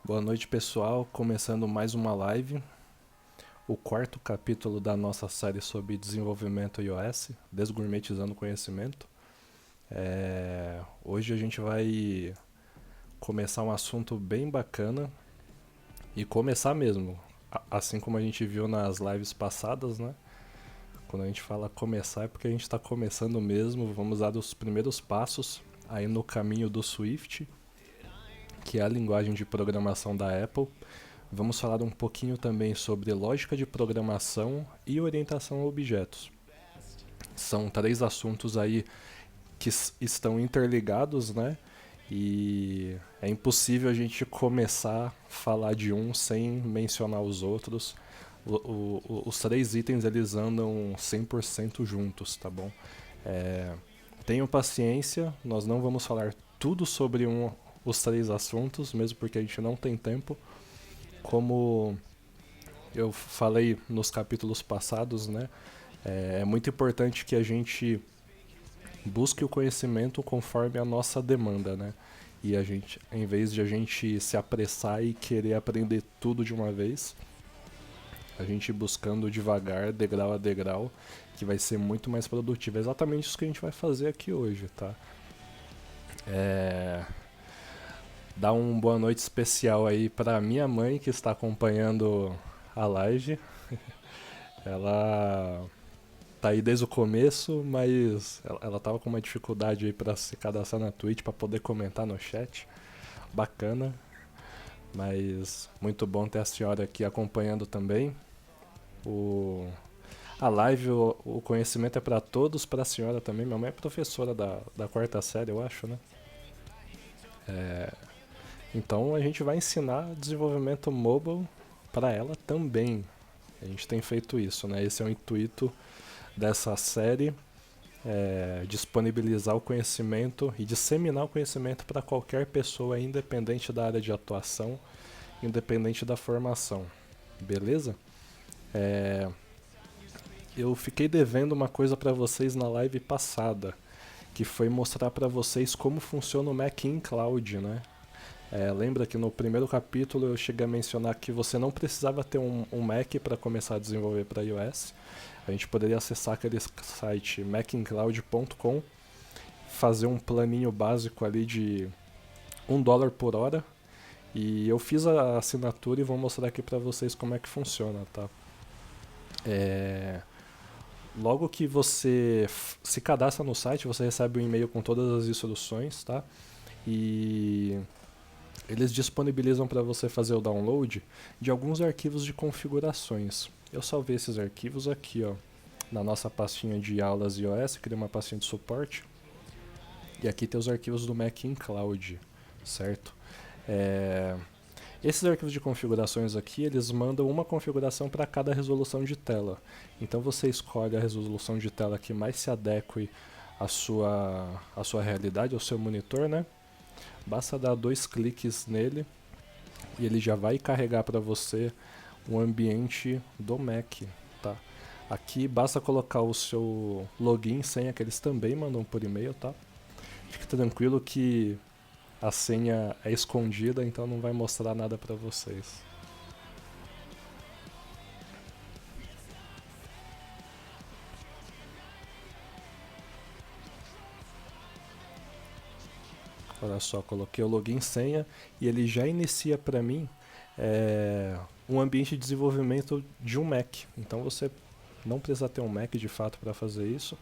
Boa noite, pessoal. Começando mais uma live, o quarto capítulo da nossa série sobre desenvolvimento iOS, Desgourmetizando o Conhecimento. Hoje a gente vai começar um assunto bem bacana e começar mesmo, assim como a gente viu nas lives passadas, né? Quando a gente fala começar é porque a gente está começando mesmo. Vamos dar os primeiros passos aí no caminho do Swift, que é a linguagem de programação da Apple. Vamos falar um pouquinho também sobre lógica de programação e orientação a objetos. São três assuntos aí que estão interligados, né? E é impossível a gente começar a falar de um sem mencionar os outros. Os três itens eles andam 100% juntos, tá bom? Tenham paciência, nós não vamos falar tudo sobre os três assuntos, mesmo porque a gente não tem tempo. Como eu falei nos capítulos passados, né? É muito importante que a gente busque o conhecimento conforme a nossa demanda, né? E a gente, em vez de a gente se apressar e querer aprender tudo de uma vez, a gente buscando devagar, degrau a degrau, que vai ser muito mais produtivo. É exatamente isso que a gente vai fazer aqui hoje, tá? Dar uma boa noite especial aí para minha mãe que está acompanhando a live. Ela tá aí desde o começo, mas ela tava com uma dificuldade aí para se cadastrar na Twitch para poder comentar no chat. Bacana, mas muito bom ter a senhora aqui acompanhando também. O a live, o conhecimento é para todos, para a senhora também. Minha mãe é professora da quarta série, eu acho, né? Então a gente vai ensinar desenvolvimento mobile para ela também. A gente tem feito isso, né? Esse é o intuito dessa série, disponibilizar o conhecimento e disseminar o conhecimento para qualquer pessoa, independente da área de atuação, independente da formação. Beleza? Eu fiquei devendo uma coisa para vocês na live passada, que foi mostrar para vocês como funciona o Mac in Cloud, né? Lembra que no primeiro capítulo eu cheguei a mencionar que você não precisava ter um Mac para começar a desenvolver para iOS. A gente poderia acessar aquele site macincloud.com, fazer um planinho básico ali de $1 por hora. E eu fiz a assinatura e vou mostrar aqui para vocês como é que funciona, tá? Logo que você se cadastra no site, você recebe um e-mail com todas as instruções, tá? E eles disponibilizam para você fazer o download de alguns arquivos de configurações. Eu salvei esses arquivos aqui, ó, na nossa pastinha de aulas iOS, criei uma pastinha de suporte. E aqui tem os arquivos do Mac in Cloud, certo? Esses arquivos de configurações aqui, eles mandam uma configuração para cada resolução de tela. Então você escolhe a resolução de tela que mais se adeque à sua realidade, ao seu monitor, né? Basta dar 2 cliques nele e ele já vai carregar para você o ambiente do Mac, tá? Aqui basta colocar o seu login e senha que eles também mandam por e-mail, tá? Fique tranquilo que a senha é escondida, então não vai mostrar nada para vocês. Olha só, coloquei o login e senha e ele já inicia para mim um ambiente de desenvolvimento de um Mac. Então você não precisa ter um Mac de fato para fazer isso.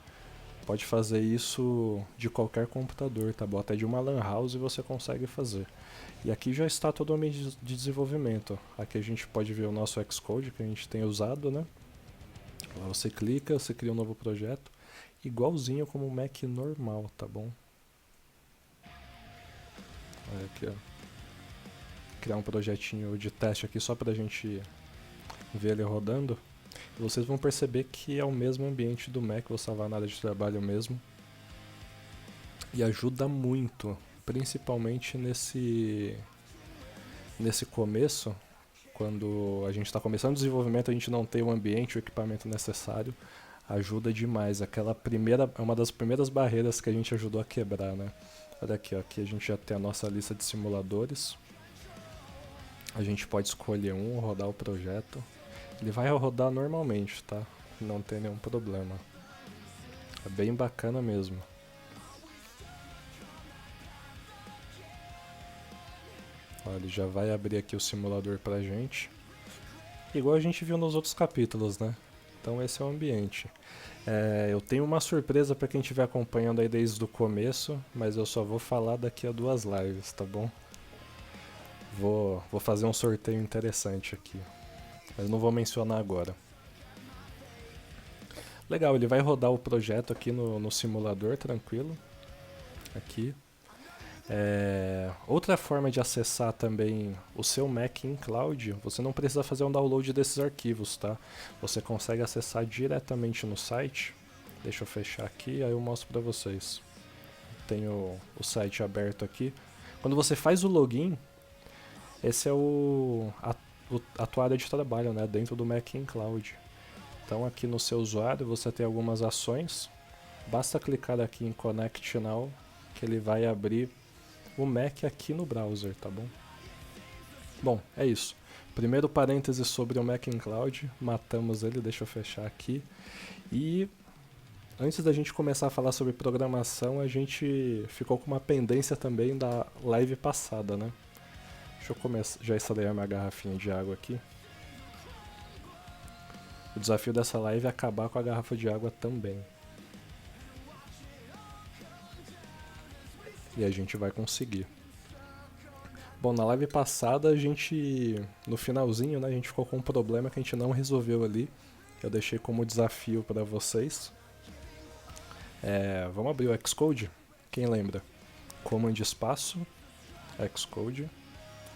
Pode fazer isso de qualquer computador, tá bom? Até de uma LAN house você consegue fazer. E aqui já está todo o ambiente de desenvolvimento. Aqui a gente pode ver o nosso Xcode que a gente tem usado, né? Lá você clica, você cria um novo projeto, igualzinho como um Mac normal, tá bom? Olha aqui, ó. Criar um projetinho de teste aqui só pra gente ver ele rodando. E vocês vão perceber que é o mesmo ambiente do Mac, vou salvar na área de trabalho mesmo. E ajuda muito, principalmente nesse começo, quando a gente está começando o desenvolvimento, a gente não tem o ambiente, o equipamento necessário, ajuda demais. Aquela primeira, é uma das primeiras barreiras que a gente ajudou a quebrar, né? Olha aqui, ó, aqui a gente já tem a nossa lista de simuladores. A gente pode escolher um, rodar o projeto. Ele vai rodar normalmente, tá? Não tem nenhum problema. É bem bacana mesmo. Ó, ele já vai abrir aqui o simulador pra gente. Igual a gente viu nos outros capítulos, né? Então esse é o ambiente. Eu tenho uma surpresa para quem estiver acompanhando aí desde o começo, mas eu só vou falar daqui a 2 lives, tá bom? Vou fazer um sorteio interessante aqui, mas não vou mencionar agora. Legal, ele vai rodar o projeto aqui no simulador, tranquilo. Aqui. Outra forma de acessar também o seu Mac em cloud, você não precisa fazer um download desses arquivos, tá? Você consegue acessar diretamente no site. Deixa eu fechar aqui, aí eu mostro pra vocês. Tenho o site aberto aqui. Quando você faz o login, esse é a tua área de trabalho, né? Dentro do Mac in Cloud. Então aqui no seu usuário você tem algumas ações. Basta clicar aqui em Connect Now, que ele vai abrir o Mac aqui no browser, tá bom? Bom, é isso. Primeiro parêntese sobre o Mac in Cloud, matamos ele, deixa eu fechar aqui. E antes da gente começar a falar sobre programação, a gente ficou com uma pendência também da live passada, né? Deixa eu começar, já instalei a minha garrafinha de água aqui. O desafio dessa live é acabar com a garrafa de água também. E a gente vai conseguir. Bom, na live passada a gente, no finalzinho, né, a gente ficou com um problema que a gente não resolveu ali. Eu deixei como desafio para vocês. Vamos abrir o Xcode? Quem lembra? Command espaço, Xcode.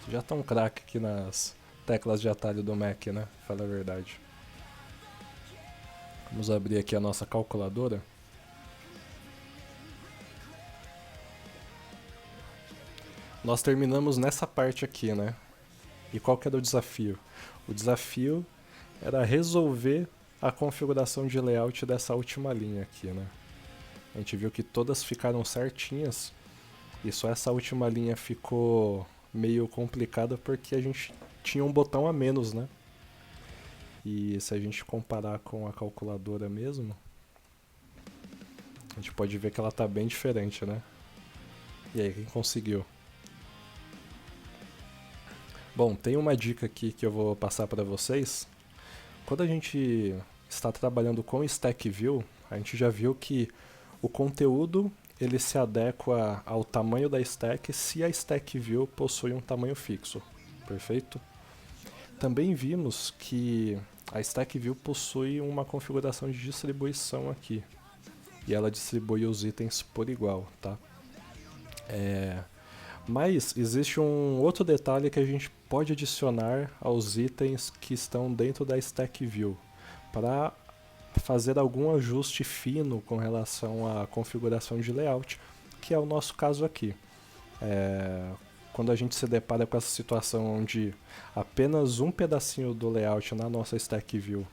Já tá um craque aqui nas teclas de atalho do Mac, né? Fala a verdade. Vamos abrir aqui a nossa calculadora. Nós terminamos nessa parte aqui, né? E qual que era o desafio? O desafio era resolver a configuração de layout dessa última linha aqui, né? A gente viu que todas ficaram certinhas e só essa última linha ficou meio complicada porque a gente tinha um botão a menos, né? E se a gente comparar com a calculadora mesmo, a gente pode ver que ela tá bem diferente, né? E aí, quem conseguiu? Bom, tem uma dica aqui que eu vou passar para vocês. Quando a gente está trabalhando com Stack View, a gente já viu que o conteúdo ele se adequa ao tamanho da stack se a Stack View possui um tamanho fixo, perfeito? Também vimos que a Stack View possui uma configuração de distribuição aqui, e ela distribui os itens por igual, tá? Mas existe um outro detalhe que a gente pode adicionar aos itens que estão dentro da Stack View para fazer algum ajuste fino com relação à configuração de layout, que é o nosso caso aqui. Quando a gente se depara com essa situação onde apenas um pedacinho do layout na nossa Stack View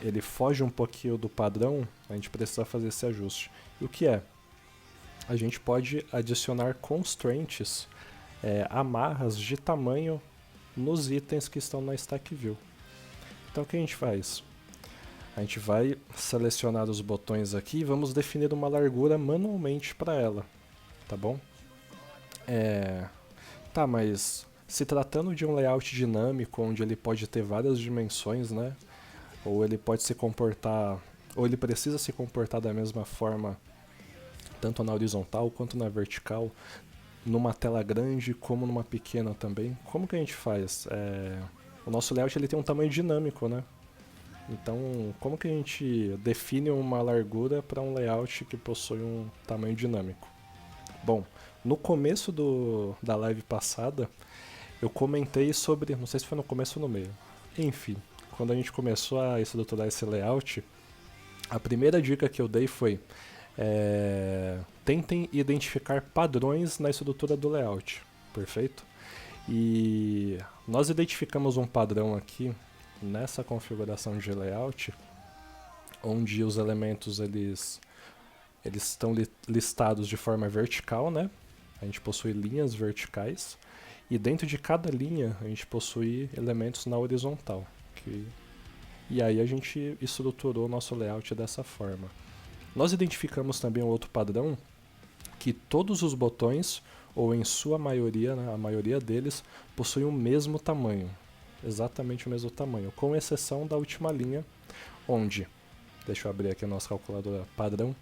ele foge um pouquinho do padrão, a gente precisa fazer esse ajuste. E o que é? A gente pode adicionar constraints, amarras de tamanho nos itens que estão na Stack View. Então o que a gente faz? A gente vai selecionar os botões aqui e vamos definir uma largura manualmente para ela, tá bom? Tá, mas se tratando de um layout dinâmico, onde ele pode ter várias dimensões, né? Ou ele pode se comportar, ou ele precisa se comportar da mesma forma, tanto na horizontal quanto na vertical, numa tela grande como numa pequena também. Como que a gente faz? O nosso layout ele tem um tamanho dinâmico, né? Então, como que a gente define uma largura para um layout que possui um tamanho dinâmico? Bom, no começo da live passada, eu comentei sobre, não sei se foi no começo ou no meio, enfim, quando a gente começou a estruturar esse layout, a primeira dica que eu dei foi tentem identificar padrões na estrutura do layout, perfeito? E nós identificamos um padrão aqui nessa configuração de layout, onde os elementos eles eles estão listados de forma vertical, né? A gente possui linhas verticais. E dentro de cada linha, a gente possui elementos na horizontal. E aí a gente estruturou o nosso layout dessa forma. Nós identificamos também um outro padrão, que todos os botões, ou em sua maioria, né, a maioria deles, possuem o mesmo tamanho. Exatamente o mesmo tamanho, com exceção da última linha, onde, deixa eu abrir aqui a nossa calculadora padrão,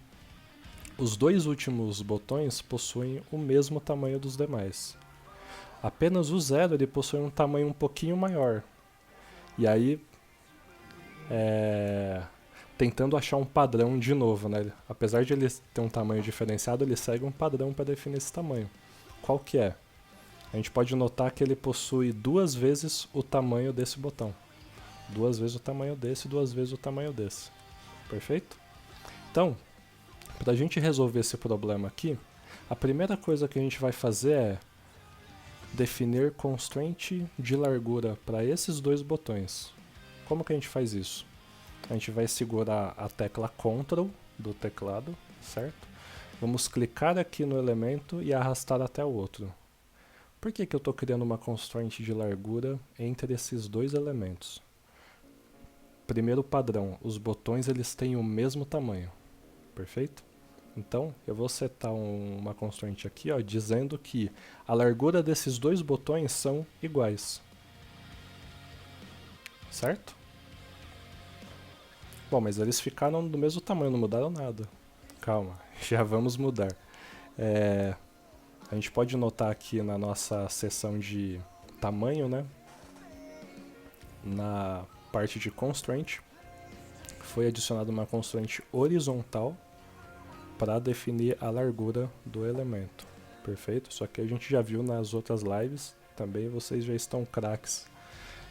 os dois últimos botões possuem o mesmo tamanho dos demais. Apenas o 0 ele possui um tamanho um pouquinho maior. E aí, tentando achar um padrão de novo, né? Apesar de ele ter um tamanho diferenciado, ele segue um padrão para definir esse tamanho. Qual que é? A gente pode notar que ele possui 2 vezes o tamanho desse botão. 2 vezes o tamanho desse, 2 vezes o tamanho desse. Perfeito? Então, para a gente resolver esse problema aqui, a primeira coisa que a gente vai fazer é definir constraint de largura para esses dois botões. Como que a gente faz isso? A gente vai segurar a tecla Ctrl do teclado, certo? Vamos clicar aqui no elemento e arrastar até o outro. Por que eu estou criando uma constraint de largura entre esses dois elementos? Primeiro padrão, os botões eles têm o mesmo tamanho, perfeito? Então, eu vou setar uma constraint aqui, ó, dizendo que a largura desses dois botões são iguais. Certo? Bom, mas eles ficaram do mesmo tamanho, não mudaram nada. Calma, já vamos mudar. A gente pode notar aqui na nossa seção de tamanho, né? Na parte de constraint, foi adicionada uma constraint horizontal para definir a largura do elemento. Perfeito? Isso aqui a gente já viu nas outras lives, também vocês já estão craques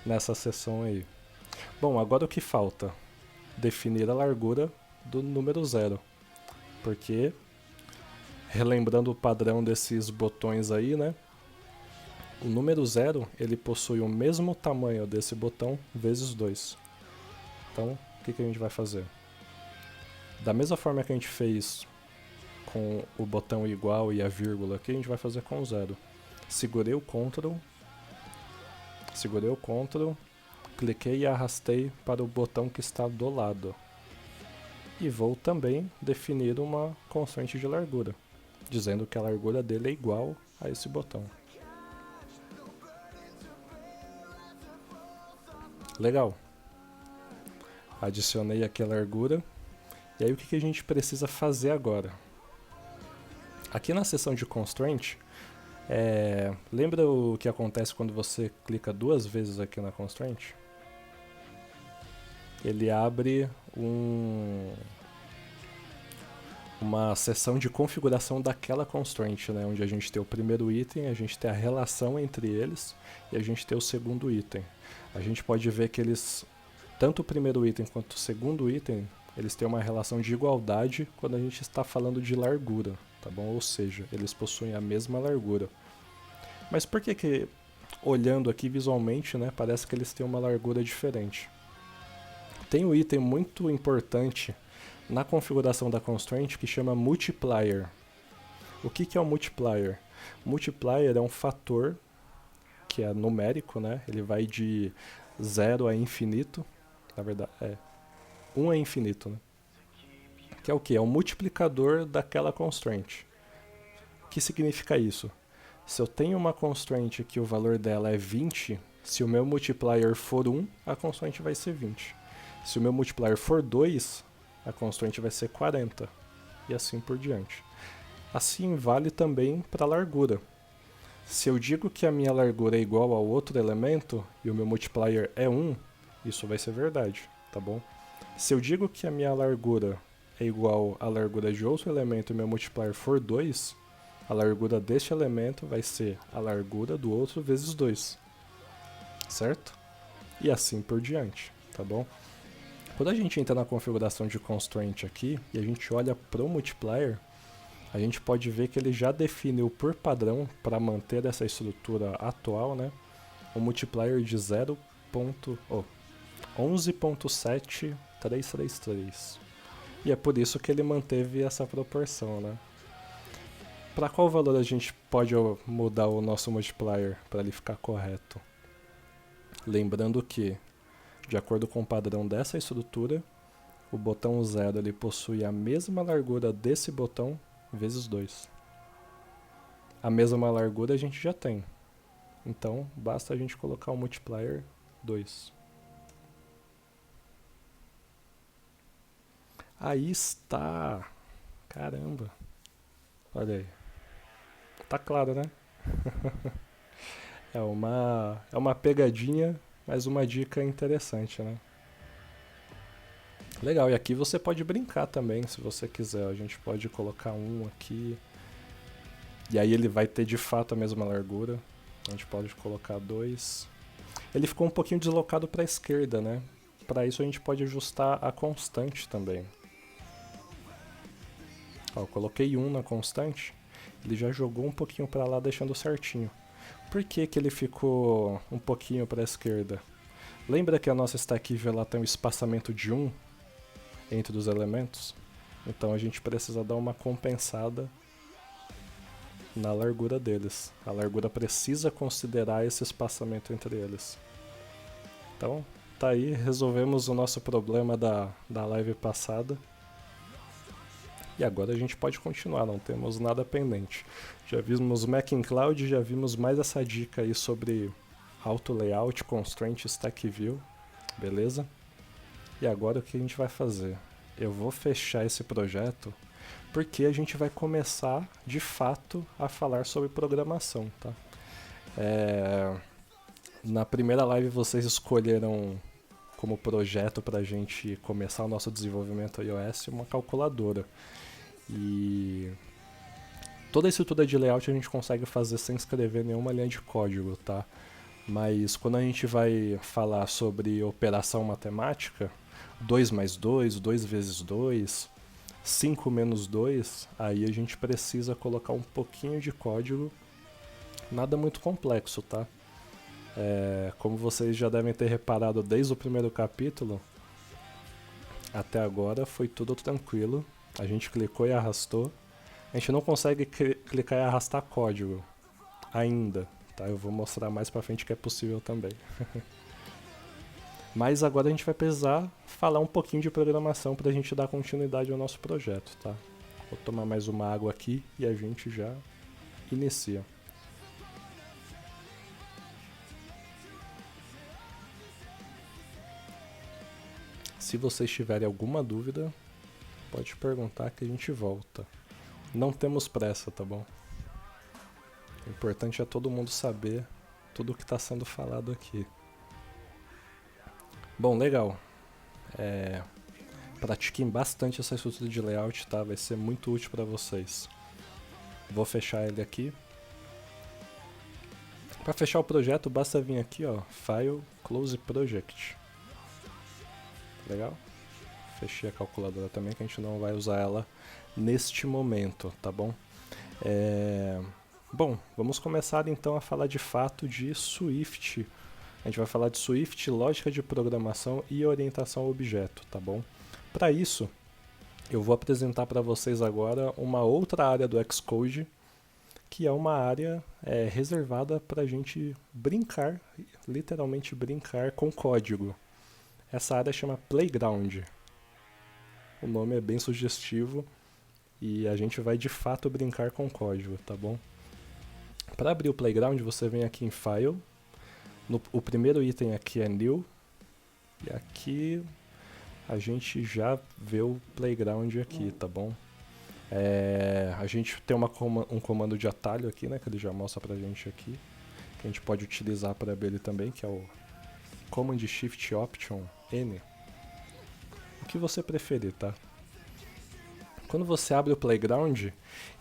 nessa seção aí. Bom, agora o que falta? Definir a largura do número 0. Porque, relembrando o padrão desses botões aí, né? O número 0, ele possui o mesmo tamanho desse botão vezes 2. Então, o que a gente vai fazer? Da mesma forma que a gente fez com o botão igual e a vírgula aqui, a gente vai fazer com o 0. Segurei o Ctrl, cliquei e arrastei para o botão que está do lado. E vou também definir uma constante de largura, dizendo que a largura dele é igual a esse botão. Legal. Adicionei aqui a largura. E aí o que a gente precisa fazer agora? Aqui na seção de constraint, lembra o que acontece quando você clica 2 vezes aqui na constraint? Ele abre uma seção de configuração daquela constraint, né? Onde a gente tem o primeiro item, a gente tem a relação entre eles e a gente tem o segundo item. A gente pode ver que tanto o primeiro item quanto o segundo item, eles têm uma relação de igualdade quando a gente está falando de largura, tá bom? Ou seja, eles possuem a mesma largura. Mas por que olhando aqui visualmente, né, parece que eles têm uma largura diferente? Tem um item muito importante na configuração da constraint que chama multiplier. O que é o multiplier? Multiplier é um fator que é numérico, né? Ele vai de 0 a infinito. Na verdade, 1 a infinito, né? Que é o que? É um multiplicador daquela constraint. O que significa isso? Se eu tenho uma constraint que o valor dela é 20, se o meu multiplier for 1, a constraint vai ser 20. Se o meu multiplier for 2, a constraint vai ser 40. E assim por diante. Assim vale também para a largura. Se eu digo que a minha largura é igual ao outro elemento e o meu multiplier é 1, isso vai ser verdade, tá bom? Se eu digo que a minha largura é igual à largura de outro elemento e meu multiplier for 2, a largura deste elemento vai ser a largura do outro vezes 2. Certo? E assim por diante, tá bom? Quando a gente entra na configuração de constraint aqui e a gente olha para o multiplier, a gente pode ver que ele já definiu por padrão, para manter essa estrutura atual, né, um multiplier de 11.7333. E é por isso que ele manteve essa proporção, né? Para qual valor a gente pode mudar o nosso multiplier para ele ficar correto? Lembrando que, de acordo com o padrão dessa estrutura, o botão 0 ele possui a mesma largura desse botão vezes 2. A mesma largura a gente já tem. Então, basta a gente colocar o multiplier 2. Aí está! Caramba! Olha aí. Tá claro, né? É uma pegadinha, mas uma dica interessante, né? Legal, e aqui você pode brincar também, se você quiser. A gente pode colocar um aqui. E aí ele vai ter de fato a mesma largura. A gente pode colocar 2. Ele ficou um pouquinho deslocado para a esquerda, né? Para isso a gente pode ajustar a constante também. Ó, eu coloquei 1 na constante, ele já jogou um pouquinho para lá, deixando certinho. Por que que ele ficou um pouquinho para a esquerda? Lembra que a nossa stack view ela tem um espaçamento de 1 entre os elementos? Então a gente precisa dar uma compensada na largura deles. A largura precisa considerar esse espaçamento entre eles. Então, tá aí, resolvemos o nosso problema da live passada. E agora a gente pode continuar, não temos nada pendente. Já vimos Mac in Cloud, já vimos mais essa dica aí sobre Auto Layout, Constraint, Stack View, beleza? E agora o que a gente vai fazer? Eu vou fechar esse projeto porque a gente vai começar de fato a falar sobre programação, tá? Na primeira live vocês escolheram como projeto para a gente começar o nosso desenvolvimento iOS uma calculadora. E toda a estrutura de layout a gente consegue fazer sem escrever nenhuma linha de código, tá? Mas quando a gente vai falar sobre operação matemática, 2 mais 2, 2 vezes 2, 5 menos 2, aí a gente precisa colocar um pouquinho de código, nada muito complexo, tá? Como vocês já devem ter reparado desde o primeiro capítulo, até agora foi tudo tranquilo. A gente clicou e arrastou. A gente não consegue clicar e arrastar código ainda, tá? Eu vou mostrar mais pra frente que é possível também. Mas agora a gente vai precisar falar um pouquinho de programação pra gente dar continuidade ao nosso projeto, tá? Vou tomar mais uma água aqui e a gente já inicia. Se vocês tiverem alguma dúvida, pode perguntar que a gente volta. Não temos pressa, tá bom? O importante é todo mundo saber tudo o que está sendo falado aqui. Bom, legal. Pratiquem bastante essa estrutura de layout, tá? Vai ser muito útil para vocês. Vou fechar ele aqui. Para fechar o projeto, basta vir aqui, ó, File, Close Project. Legal? Fechei a calculadora também, que a gente não vai usar ela neste momento, tá bom? Bom, vamos começar então a falar de fato de Swift. A gente vai falar de Swift, lógica de programação e orientação ao objeto, tá bom? Para isso, eu vou apresentar para vocês agora uma outra área do Xcode, que é uma área reservada para a gente brincar, literalmente brincar com código. Essa área chama Playground. O nome é bem sugestivo e a gente vai de fato brincar com código, tá bom? Para abrir o Playground, você vem aqui em File. O primeiro item aqui é New. E aqui a gente já vê o Playground aqui, tá bom? A gente tem um comando de atalho aqui, né? Que ele já mostra pra gente aqui. Que a gente pode utilizar para abrir ele também, que é o Command Shift Option N. O que você preferir, tá? Quando você abre o Playground,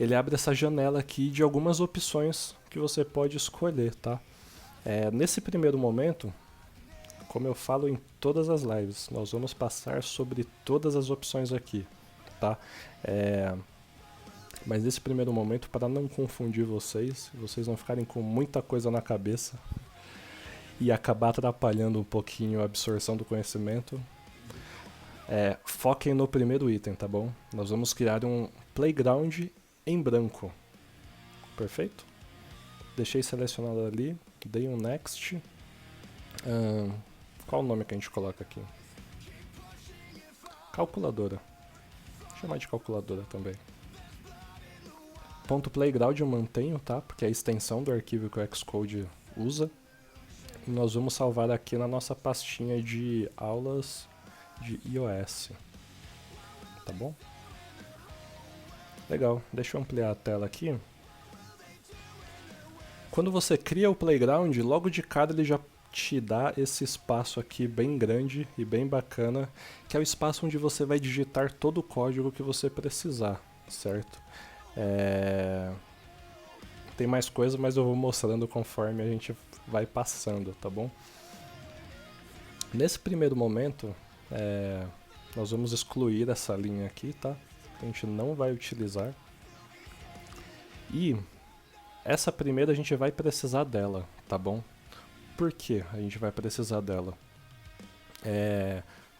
ele abre essa janela aqui de algumas opções que você pode escolher, tá? Nesse primeiro momento, como eu falo em todas as lives, nós vamos passar sobre todas as opções aqui, tá? Mas nesse primeiro momento, para não confundir vocês não ficarem com muita coisa na cabeça e acabar atrapalhando um pouquinho a absorção do conhecimento, Foquem no primeiro item, tá bom? Nós vamos criar um playground em branco. Perfeito? Deixei selecionado ali, dei um next. Qual o nome que a gente coloca aqui? Calculadora. Vou chamar de calculadora também. Ponto .playground eu mantenho, tá? Porque é a extensão do arquivo que o Xcode usa. E nós vamos salvar aqui na nossa pastinha de aulas de iOS. Tá bom? Legal, deixa eu ampliar a tela aqui. Quando você cria o Playground, logo de cara ele já te dá esse espaço aqui bem grande e bem bacana, que é o espaço onde você vai digitar todo o código que você precisar, certo? Tem mais coisa, mas eu vou mostrando conforme a gente vai passando, tá bom? Nesse primeiro momento, nós vamos excluir essa linha aqui, tá? A gente não vai utilizar. E essa primeira a gente vai precisar dela, tá bom? Por que a gente vai precisar dela?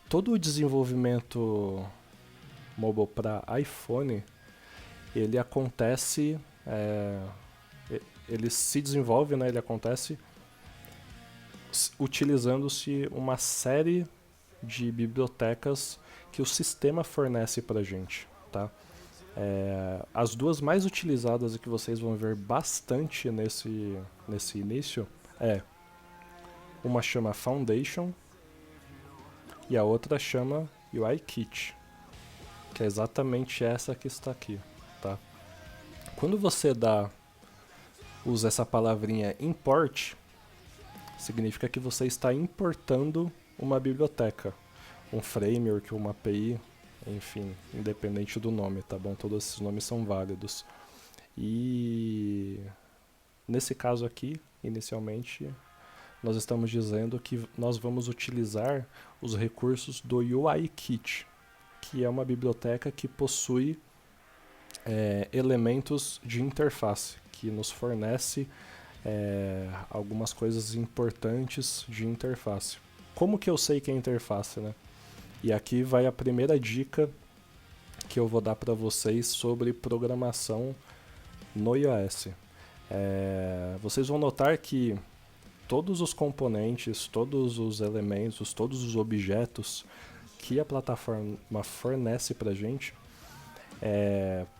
Todo o desenvolvimento mobile para iPhone, ele acontece, ele se desenvolve, né? Ele acontece utilizando-se uma série de bibliotecas que o sistema fornece para a gente, tá? As duas mais utilizadas e que vocês vão ver bastante nesse início uma chama Foundation e a outra chama UIKit, que é exatamente essa que está aqui, tá? Quando você usa essa palavrinha import, significa que você está importando uma biblioteca, um framework, uma API, enfim, independente do nome, tá bom? Todos esses nomes são válidos. E nesse caso aqui, inicialmente, nós estamos dizendo que nós vamos utilizar os recursos do UIKit, que é uma biblioteca que possui elementos de interface, que nos fornece algumas coisas importantes de interface. Como que eu sei que é interface, né? E aqui vai a primeira dica que eu vou dar para vocês sobre programação no iOS. Vocês vão notar que todos os componentes, todos os elementos, todos os objetos que a plataforma fornece para a gente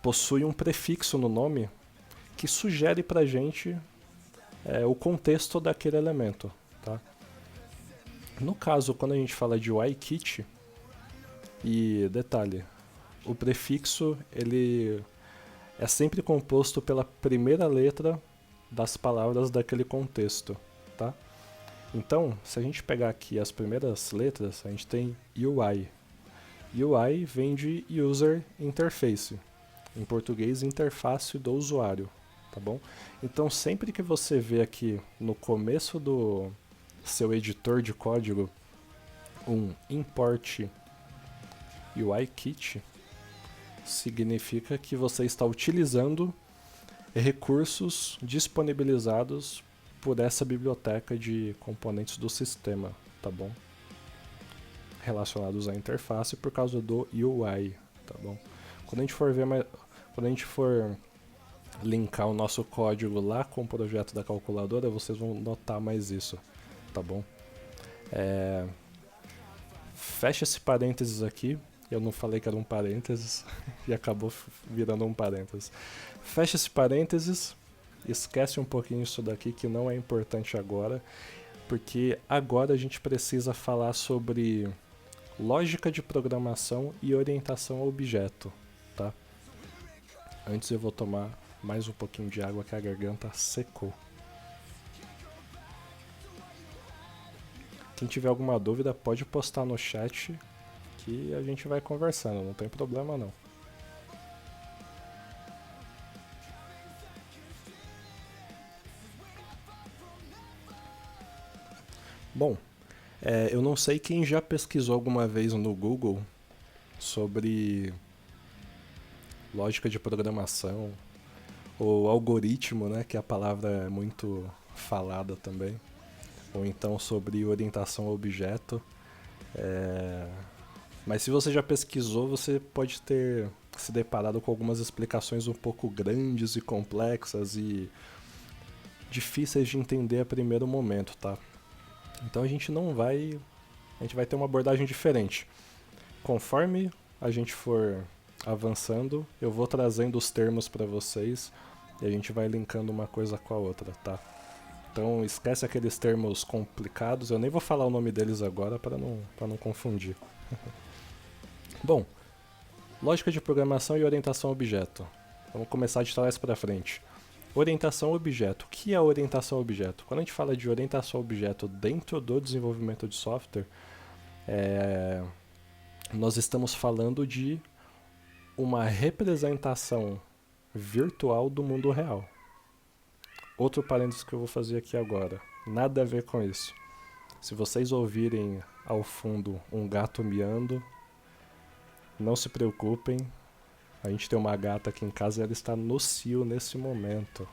possuem um prefixo no nome que sugere para a gente o contexto daquele elemento, tá? No caso, quando a gente fala de UIKit, e detalhe, o prefixo ele é sempre composto pela primeira letra das palavras daquele contexto, tá? Então, se a gente pegar aqui as primeiras letras, a gente tem UI. UI vem de User Interface, em português, interface do usuário, tá bom? Então, sempre que você vê aqui no começo do seu editor de código um import UIKit, significa que você está utilizando recursos disponibilizados por essa biblioteca de componentes do sistema, tá bom? Relacionados à interface por causa do UI, tá bom? Quando a gente for linkar o nosso código lá com o projeto da calculadora, vocês vão notar mais isso, tá bom? Fecha esse parênteses aqui. Eu não falei que era um parênteses e acabou virando um parênteses. Fecha esse parênteses, esquece um pouquinho isso daqui que não é importante agora, porque agora a gente precisa falar sobre lógica de programação e orientação a objeto, tá? Antes eu vou tomar mais um pouquinho de água que a garganta secou. Quem tiver alguma dúvida pode postar no chat que a gente vai conversando, não tem problema não. Bom, eu não sei quem já pesquisou alguma vez no Google sobre lógica de programação ou algoritmo, né, que a palavra é muito falada também, ou então sobre orientação a objeto. Mas se você já pesquisou, você pode ter se deparado com algumas explicações um pouco grandes e complexas e difíceis de entender a primeiro momento, tá? Então a gente vai ter uma abordagem diferente. Conforme a gente for avançando, eu vou trazendo os termos para vocês e a gente vai linkando uma coisa com a outra, tá? Então esquece aqueles termos complicados, eu nem vou falar o nome deles agora para não confundir. Bom, lógica de programação e orientação a objeto. Vamos começar de trás para frente. Orientação a objeto. O que é orientação a objeto? Quando a gente fala de orientação a objeto dentro do desenvolvimento de software, nós estamos falando de uma representação virtual do mundo real. Outro parênteses que eu vou fazer aqui agora. Nada a ver com isso. Se vocês ouvirem ao fundo um gato miando, não se preocupem. A gente tem uma gata aqui em casa e ela está no cio nesse momento.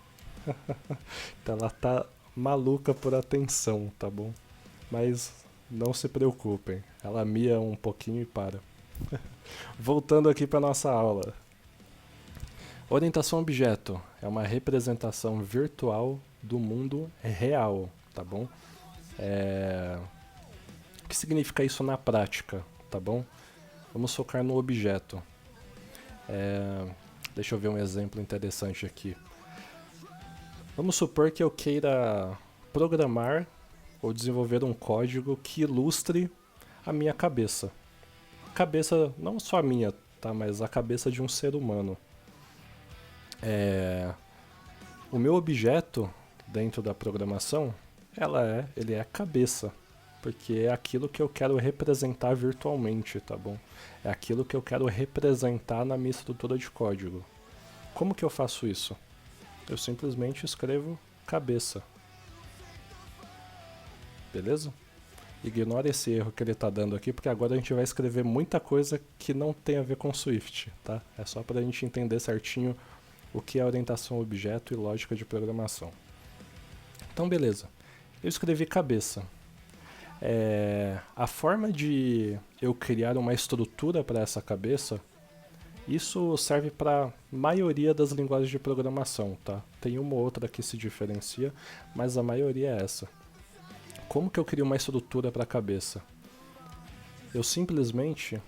Então ela tá maluca por atenção, tá bom? Mas não se preocupem. Ela mia um pouquinho e para. Voltando aqui para nossa aula. Orientação a objeto é uma representação virtual do mundo real, tá bom? O que significa isso na prática, tá bom? Vamos focar no objeto. Deixa eu ver um exemplo interessante aqui. Vamos supor que eu queira programar ou desenvolver um código que ilustre a minha cabeça. Cabeça, não só a minha, tá? Mas a cabeça de um ser humano. O meu objeto dentro da programação, ele é a cabeça, porque é aquilo que eu quero representar virtualmente, tá bom? É aquilo que eu quero representar na minha estrutura de código. Como que eu faço isso? Eu simplesmente escrevo cabeça. Beleza? Ignora esse erro que ele está dando aqui, porque agora a gente vai escrever muita coisa que não tem a ver com Swift, tá? É só para a gente entender certinho o que é orientação a objeto e lógica de programação. Então, beleza. Eu escrevi cabeça. A forma de eu criar uma estrutura para essa cabeça, isso serve para a maioria das linguagens de programação, tá? Tem uma ou outra que se diferencia, mas a maioria é essa. Como que eu crio uma estrutura para a cabeça? Eu simplesmente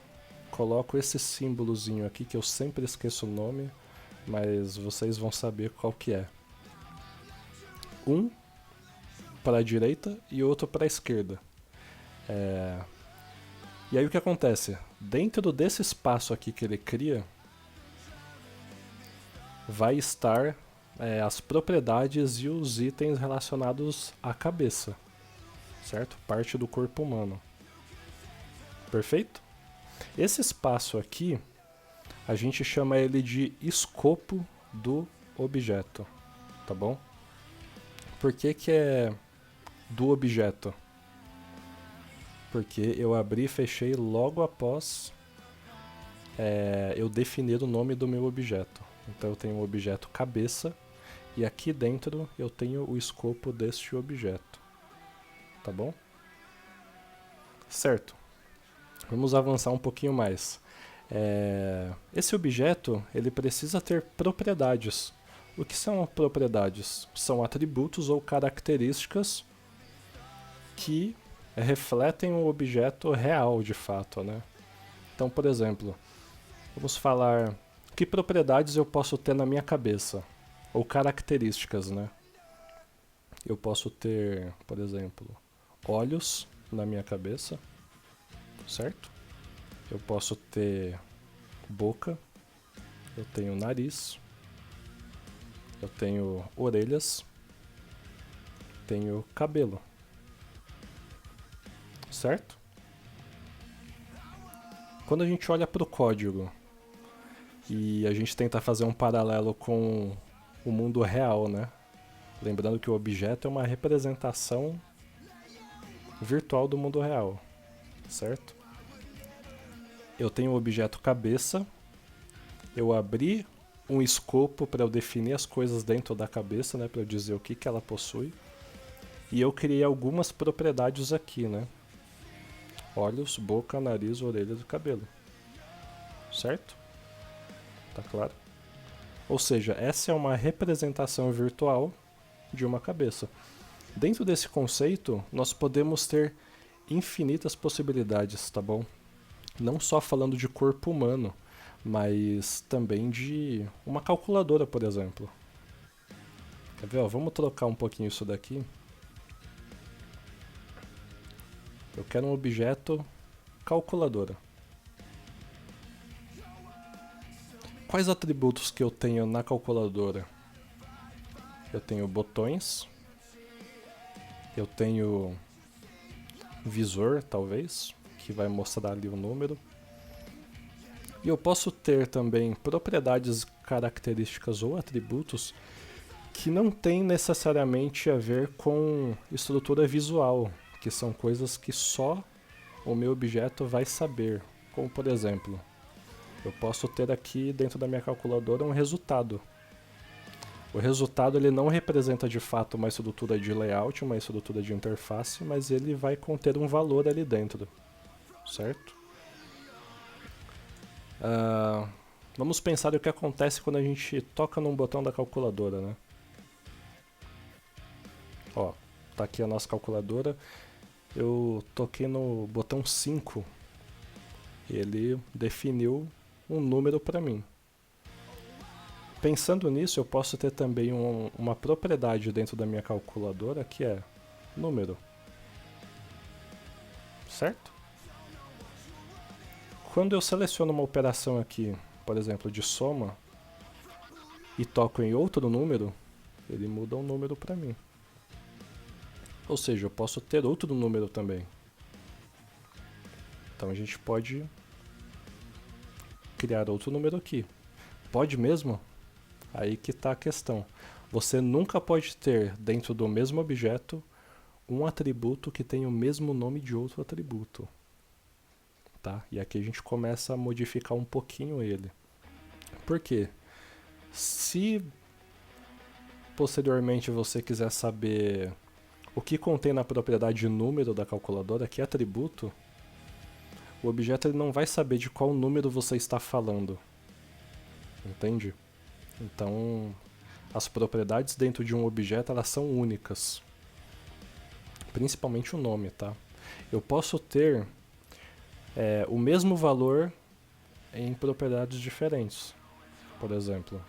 coloco esse símbolozinho aqui, que eu sempre esqueço o nome, mas vocês vão saber qual que é. Um para a direita e outro para a esquerda. E aí o que acontece? Dentro desse espaço aqui que ele cria, vai estar as propriedades e os itens relacionados à cabeça, certo? Parte do corpo humano. Perfeito? Esse espaço aqui, a gente chama ele de escopo do objeto, tá bom? Por que que é do objeto? Porque eu abri e fechei logo após eu definir o nome do meu objeto. Então eu tenho o objeto cabeça e aqui dentro eu tenho o escopo deste objeto. Tá bom? Certo. Vamos avançar um pouquinho mais. Esse objeto ele precisa ter propriedades. O que são propriedades? São atributos ou características que refletem o objeto real de fato, né? Então, por exemplo, vamos falar que propriedades eu posso ter na minha cabeça, ou características, né? Eu posso ter, por exemplo, olhos na minha cabeça, certo? Eu posso ter boca, eu tenho nariz, eu tenho orelhas, tenho cabelo. Certo? Quando a gente olha para o código e a gente tenta fazer um paralelo com o mundo real, né? Lembrando que o objeto é uma representação virtual do mundo real, certo? Eu tenho o objeto cabeça, eu abri um escopo para eu definir as coisas dentro da cabeça, né? Para eu dizer o que ela possui. E eu criei algumas propriedades aqui, né? olhos, boca, nariz, orelhas e cabelo. Certo? Tá claro? Ou seja, essa é uma representação virtual de uma cabeça. Dentro desse conceito, nós podemos ter infinitas possibilidades, tá bom? Não só falando de corpo humano, mas também de uma calculadora, por exemplo. Quer ver? Ó, vamos trocar um pouquinho isso daqui. Eu quero um objeto calculadora. Quais atributos que eu tenho na calculadora? Eu tenho botões. Eu tenho visor, talvez, que vai mostrar ali o número. E eu posso ter também propriedades, características ou atributos que não tem necessariamente a ver com estrutura visual, que são coisas que só o meu objeto vai saber. Como por exemplo, eu posso ter aqui dentro da minha calculadora um resultado. O resultado ele não representa de fato uma estrutura de layout, uma estrutura de interface, mas ele vai conter um valor ali dentro, certo? Vamos pensar o que acontece quando a gente toca num botão da calculadora, né? Ó, tá aqui a nossa calculadora. Eu toquei no botão 5 e ele definiu um número para mim. Pensando nisso, eu posso ter também uma propriedade dentro da minha calculadora que é número. Certo? Quando eu seleciono uma operação aqui, por exemplo, de soma, e toco em outro número, ele muda um número para mim. Ou seja, eu posso ter outro número também. Então a gente pode criar outro número aqui. Pode mesmo? Aí que está a questão. Você nunca pode ter dentro do mesmo objeto um atributo que tenha o mesmo nome de outro atributo. Tá? E aqui a gente começa a modificar um pouquinho ele. Por quê? Se posteriormente você quiser saber o que contém na propriedade número da calculadora, que é atributo, o objeto ele não vai saber de qual número você está falando. Entende? Então, as propriedades dentro de um objeto elas são únicas. Principalmente o nome, tá? Eu posso ter o mesmo valor em propriedades diferentes. Por exemplo,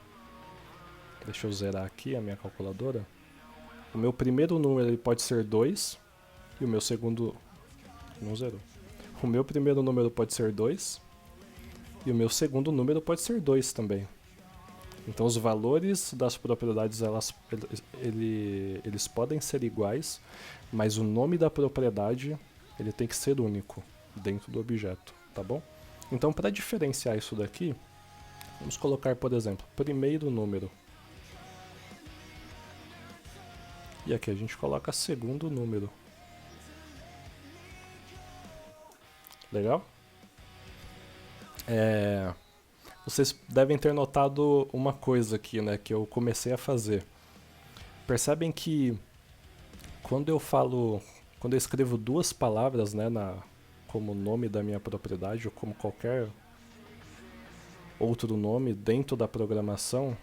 deixa eu zerar aqui a minha calculadora. O meu primeiro número ele pode ser 2 e o meu segundo... não zerou. O meu primeiro número pode ser 2 e o meu segundo número pode ser 2 também. Então os valores das propriedades eles podem ser iguais, mas o nome da propriedade ele tem que ser único dentro do objeto, tá bom? Então para diferenciar isso daqui, vamos colocar, por exemplo, primeiro número. E aqui a gente coloca segundo número. Legal? Vocês devem ter notado uma coisa aqui, né, que eu comecei a fazer. Percebem que quando eu escrevo duas palavras, né, como nome da minha propriedade ou como qualquer outro nome dentro da programação,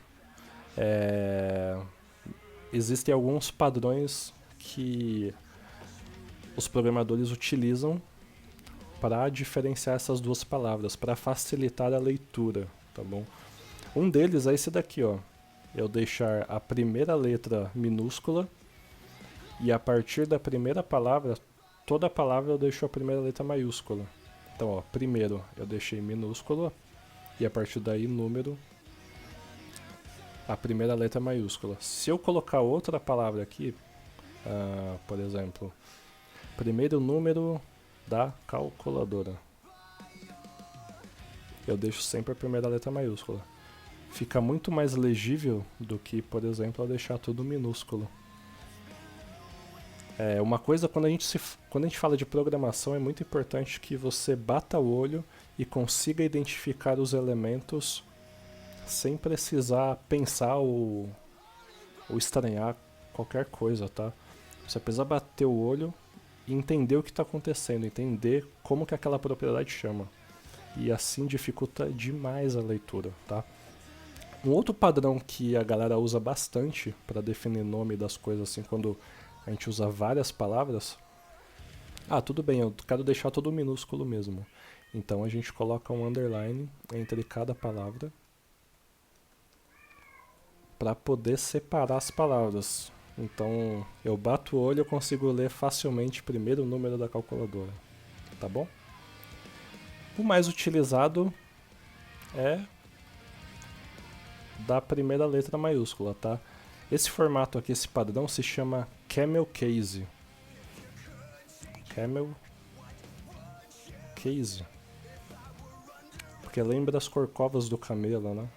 existem alguns padrões que os programadores utilizam para diferenciar essas duas palavras, para facilitar a leitura, tá bom? Um deles é esse daqui, ó. Eu deixar a primeira letra minúscula e a partir da primeira palavra, toda palavra eu deixo a primeira letra maiúscula. Então, ó, primeiro eu deixei minúscula e a partir daí número, a primeira letra maiúscula. Se eu colocar outra palavra aqui, por exemplo, primeiro número da calculadora, eu deixo sempre a primeira letra maiúscula. Fica muito mais legível do que, por exemplo, eu deixar tudo minúsculo. Uma coisa, quando a gente fala de programação, é muito importante que você bata o olho e consiga identificar os elementos sem precisar pensar ou estranhar qualquer coisa, tá? Você precisa bater o olho entender o que está acontecendo, entender como que aquela propriedade chama. E assim dificulta demais a leitura, tá? Um outro padrão que a galera usa bastante para definir nome das coisas, assim, quando a gente usa várias palavras. Ah, tudo bem, eu quero deixar tudo minúsculo mesmo. Então a gente coloca um underline entre cada palavra para poder separar as palavras. Então eu bato o olho e eu consigo ler facilmente primeiro o número da calculadora, tá bom? O mais utilizado é da primeira letra maiúscula, tá? Esse formato aqui, esse padrão, se chama Camel Case. Camel Case. Porque lembra as corcovas do camelo, né?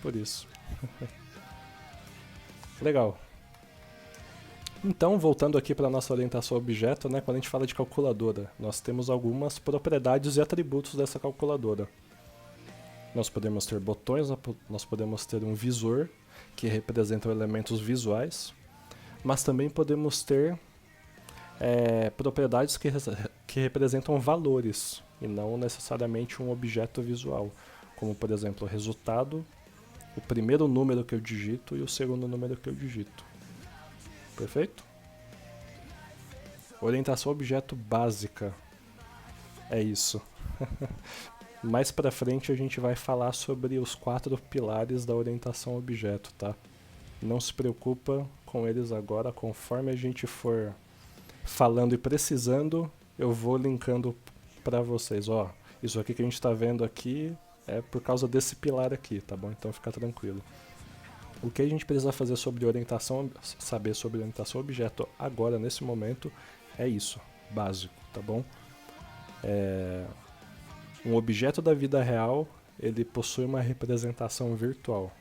Por isso. Legal. Então, voltando aqui para a nossa orientação a objeto, né? Quando a gente fala de calculadora, nós temos algumas propriedades e atributos dessa calculadora. Nós podemos ter botões, nós podemos ter um visor, que representam elementos visuais, mas também podemos ter propriedades que representam valores, e não necessariamente um objeto visual, como por exemplo o resultado, o primeiro número que eu digito e o segundo número que eu digito. Perfeito? Orientação a objeto básica. É isso. Mais pra frente a gente vai falar sobre os 4 pilares da orientação a objeto, tá? Não se preocupa com eles agora, conforme a gente for falando e precisando, eu vou linkando pra vocês. Ó, isso aqui que a gente tá vendo aqui é por causa desse pilar aqui, tá bom? Então fica tranquilo. O que a gente precisa fazer sobre orientação, saber sobre orientação a objeto agora, nesse momento, é isso, básico, tá bom? Um objeto da vida real, ele possui uma representação virtual.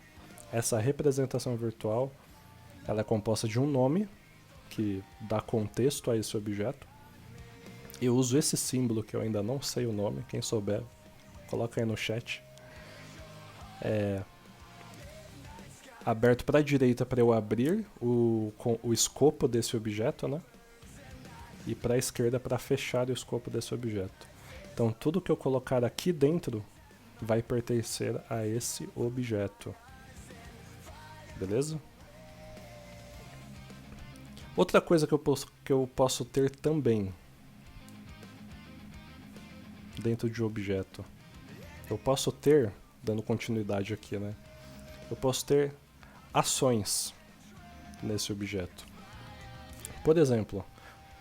Essa representação virtual, ela é composta de um nome, que dá contexto a esse objeto. Eu uso esse símbolo que eu ainda não sei o nome, quem souber, coloca aí no chat. Aberto para a direita para eu abrir o escopo desse objeto, né? E para a esquerda para fechar o escopo desse objeto. Então tudo que eu colocar aqui dentro vai pertencer a esse objeto. Beleza? Outra coisa que eu posso ter também dentro de um objeto. Eu posso ter, dando continuidade aqui, né? Eu posso ter ações nesse objeto. Por exemplo,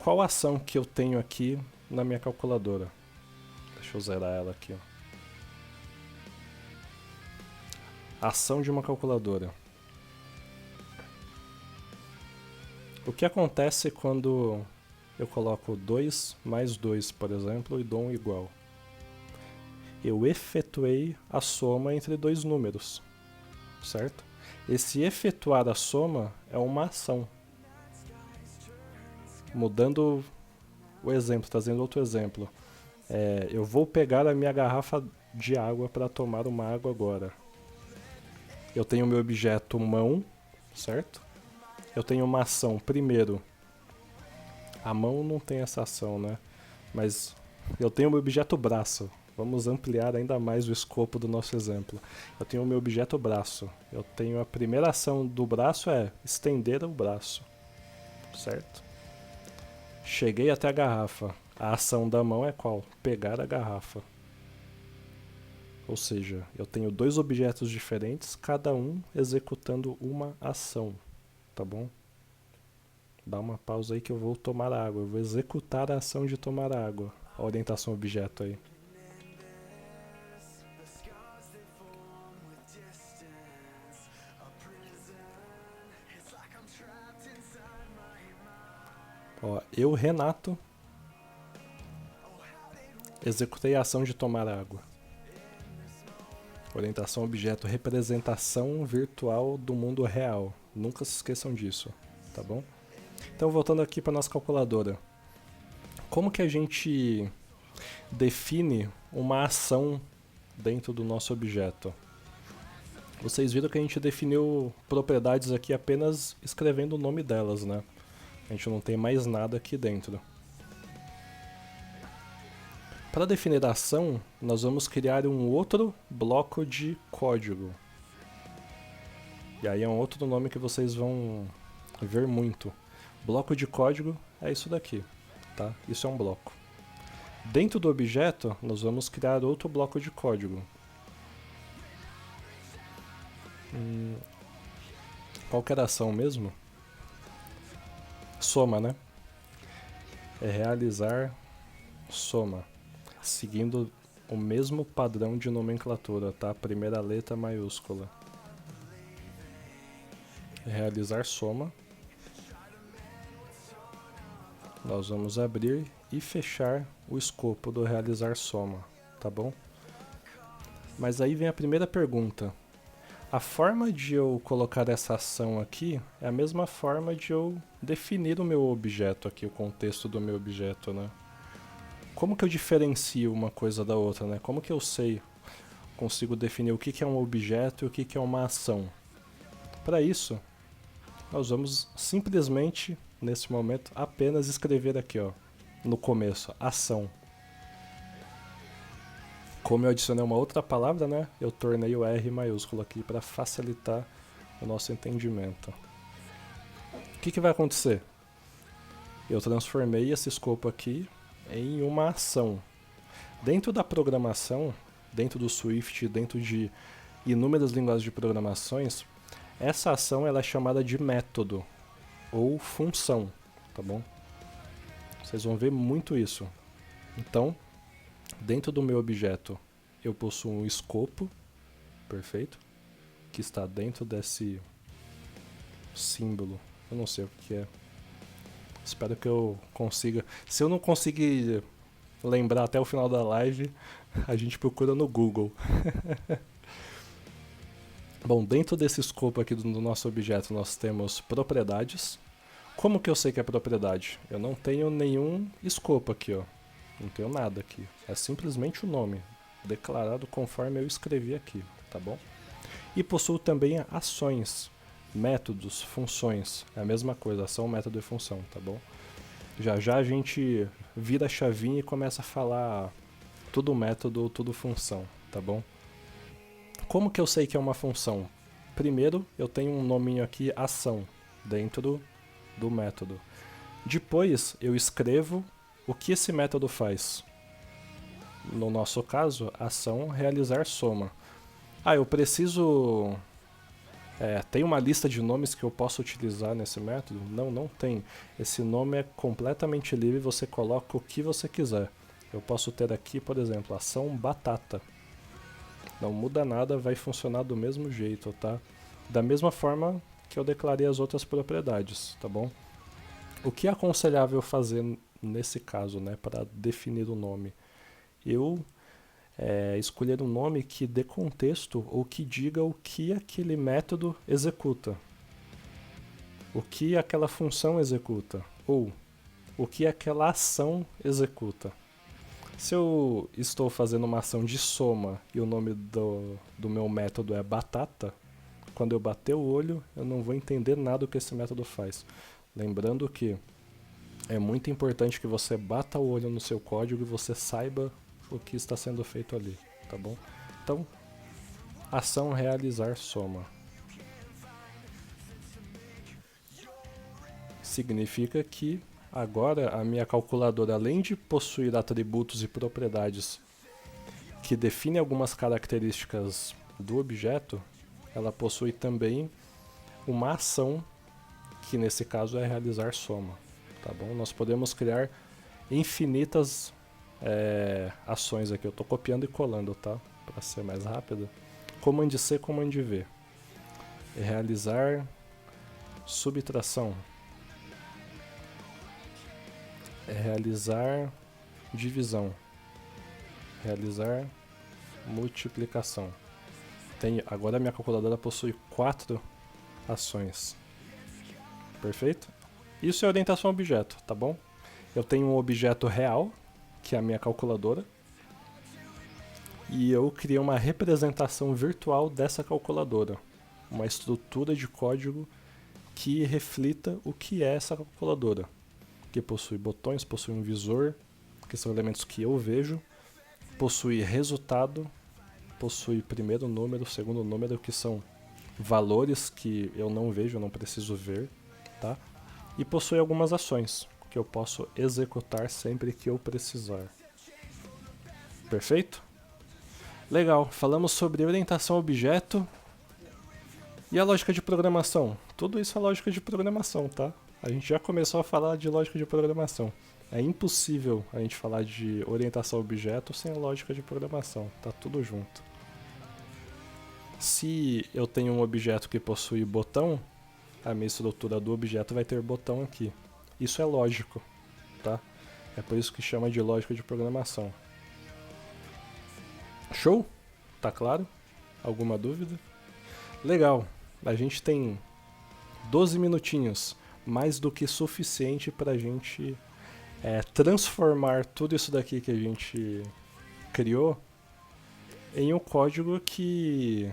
qual ação que eu tenho aqui na minha calculadora? Deixa eu zerar ela aqui. Ó. Ação de uma calculadora. O que acontece quando eu coloco 2 mais 2, por exemplo, e dou um igual? Eu efetuei a soma entre dois números, certo? Esse efetuar a soma é uma ação. Mudando o exemplo, trazendo outro exemplo. Eu vou pegar a minha garrafa de água para tomar uma água agora. Eu tenho o meu objeto mão, certo? Eu tenho uma ação. Primeiro, a mão não tem essa ação, né? Mas eu tenho o meu objeto braço. Vamos ampliar ainda mais o escopo do nosso exemplo. Eu tenho o meu objeto braço. Eu tenho a primeira ação do braço é estender o braço, certo? Cheguei até a garrafa. A ação da mão é qual? Pegar a garrafa. Ou seja, eu tenho dois objetos diferentes, cada um executando uma ação, tá bom? Dá uma pausa aí que eu vou tomar água. Eu vou executar a ação de tomar água. A orientação objeto aí. Ó, eu, Renato, executei a ação de tomar água. Orientação objeto, representação virtual do mundo real. Nunca se esqueçam disso, tá bom? Então, voltando aqui para nossa calculadora. Como que a gente define uma ação dentro do nosso objeto? Vocês viram que a gente definiu propriedades aqui apenas escrevendo o nome delas, né? A gente não tem mais nada aqui dentro. Para definir a ação, nós vamos criar um outro bloco de código. E aí é um outro nome que vocês vão ver muito. Bloco de código é isso daqui, tá? Isso é um bloco. Dentro do objeto, nós vamos criar outro bloco de código. Qual que era a ação mesmo? Soma, né? É realizar soma, seguindo o mesmo padrão de nomenclatura, tá? Primeira letra maiúscula. Realizar soma. Nós vamos abrir e fechar o escopo do realizar soma, tá bom? Mas aí vem a primeira pergunta. A forma de eu colocar essa ação aqui é a mesma forma de eu definir o meu objeto aqui, o contexto do meu objeto, né? Como que eu diferencio uma coisa da outra, né? Como que eu sei, consigo definir o que é um objeto e o que é uma ação? Para isso, nós vamos simplesmente, nesse momento, apenas escrever aqui, ó, no começo, ação. Como eu adicionei uma outra palavra, né, eu tornei o R maiúsculo aqui para facilitar o nosso entendimento. O que vai acontecer? Eu transformei esse escopo aqui em uma ação. Dentro da programação, dentro do Swift, dentro de inúmeras linguagens de programações, essa ação ela é chamada de método ou função, tá bom? Vocês vão ver muito isso. Então, dentro do meu objeto, eu possuo um escopo, perfeito, que está dentro desse símbolo. Eu não sei o que é. Espero que eu consiga. Se eu não conseguir lembrar até o final da live, a gente procura no Google. Bom, dentro desse escopo aqui do nosso objeto, nós temos propriedades. Como que eu sei que é propriedade? Eu não tenho nenhum escopo aqui, ó. Não tenho nada aqui. É simplesmente o nome, declarado conforme eu escrevi aqui, tá bom? E possuo também ações, métodos, funções. É a mesma coisa, ação, método e função, tá bom? Já já a gente vira a chavinha e começa a falar tudo método ou tudo função, tá bom? Como que eu sei que é uma função? Primeiro, eu tenho um nominho aqui, ação, dentro do método. Depois, eu escrevo o que esse método faz. No nosso caso, ação realizar soma. Eu preciso... tem uma lista de nomes que eu posso utilizar nesse método? Não, não tem. Esse nome é completamente livre, você coloca o que você quiser. Eu posso ter aqui, por exemplo, ação batata. Não muda nada, vai funcionar do mesmo jeito, tá? Da mesma forma que eu declarei as outras propriedades, tá bom? O que é aconselhável fazer nesse caso, né, para definir o nome? Eu escolher um nome que dê contexto ou que diga o que aquele método executa, o que aquela função executa, ou o que aquela ação executa. Se eu estou fazendo uma ação de soma e o nome do meu método é batata, quando eu bater o olho, eu não vou entender nada do que esse método faz. Lembrando que é muito importante que você bata o olho no seu código e você saiba o que está sendo feito ali, tá bom? Então, ação realizar soma. Significa que agora a minha calculadora, além de possuir atributos e propriedades que definem algumas características do objeto, ela possui também uma ação, que nesse caso é realizar soma, tá bom? Nós podemos criar infinitas ações aqui. Eu estou copiando e colando, tá? Para ser mais rápido. Command C, Command V. Realizar subtração. Realizar divisão. Realizar multiplicação. Agora a minha calculadora possui 4 ações. Perfeito? Isso é orientação a objeto, tá bom? Eu tenho um objeto real, que é a minha calculadora, e eu criei uma representação virtual dessa calculadora, uma estrutura de código que reflita o que é essa calculadora, que possui botões, possui um visor, que são elementos que eu vejo, possui resultado, possui primeiro número, segundo número, que são valores que eu não vejo, eu não preciso ver, tá? E possui algumas ações que eu posso executar sempre que eu precisar. Perfeito? Legal, falamos sobre orientação a objeto e a lógica de programação. Tudo isso é lógica de programação, tá? A gente já começou a falar de lógica de programação. É impossível a gente falar de orientação a objeto sem a lógica de programação, tá tudo junto. Se eu tenho um objeto que possui botão, a minha estrutura do objeto vai ter botão aqui. Isso é lógico, tá? É por isso que chama de lógica de programação. Show? Tá claro? Alguma dúvida? Legal, a gente tem 12 minutinhos, mais do que suficiente para a gente transformar tudo isso daqui que a gente criou em um código que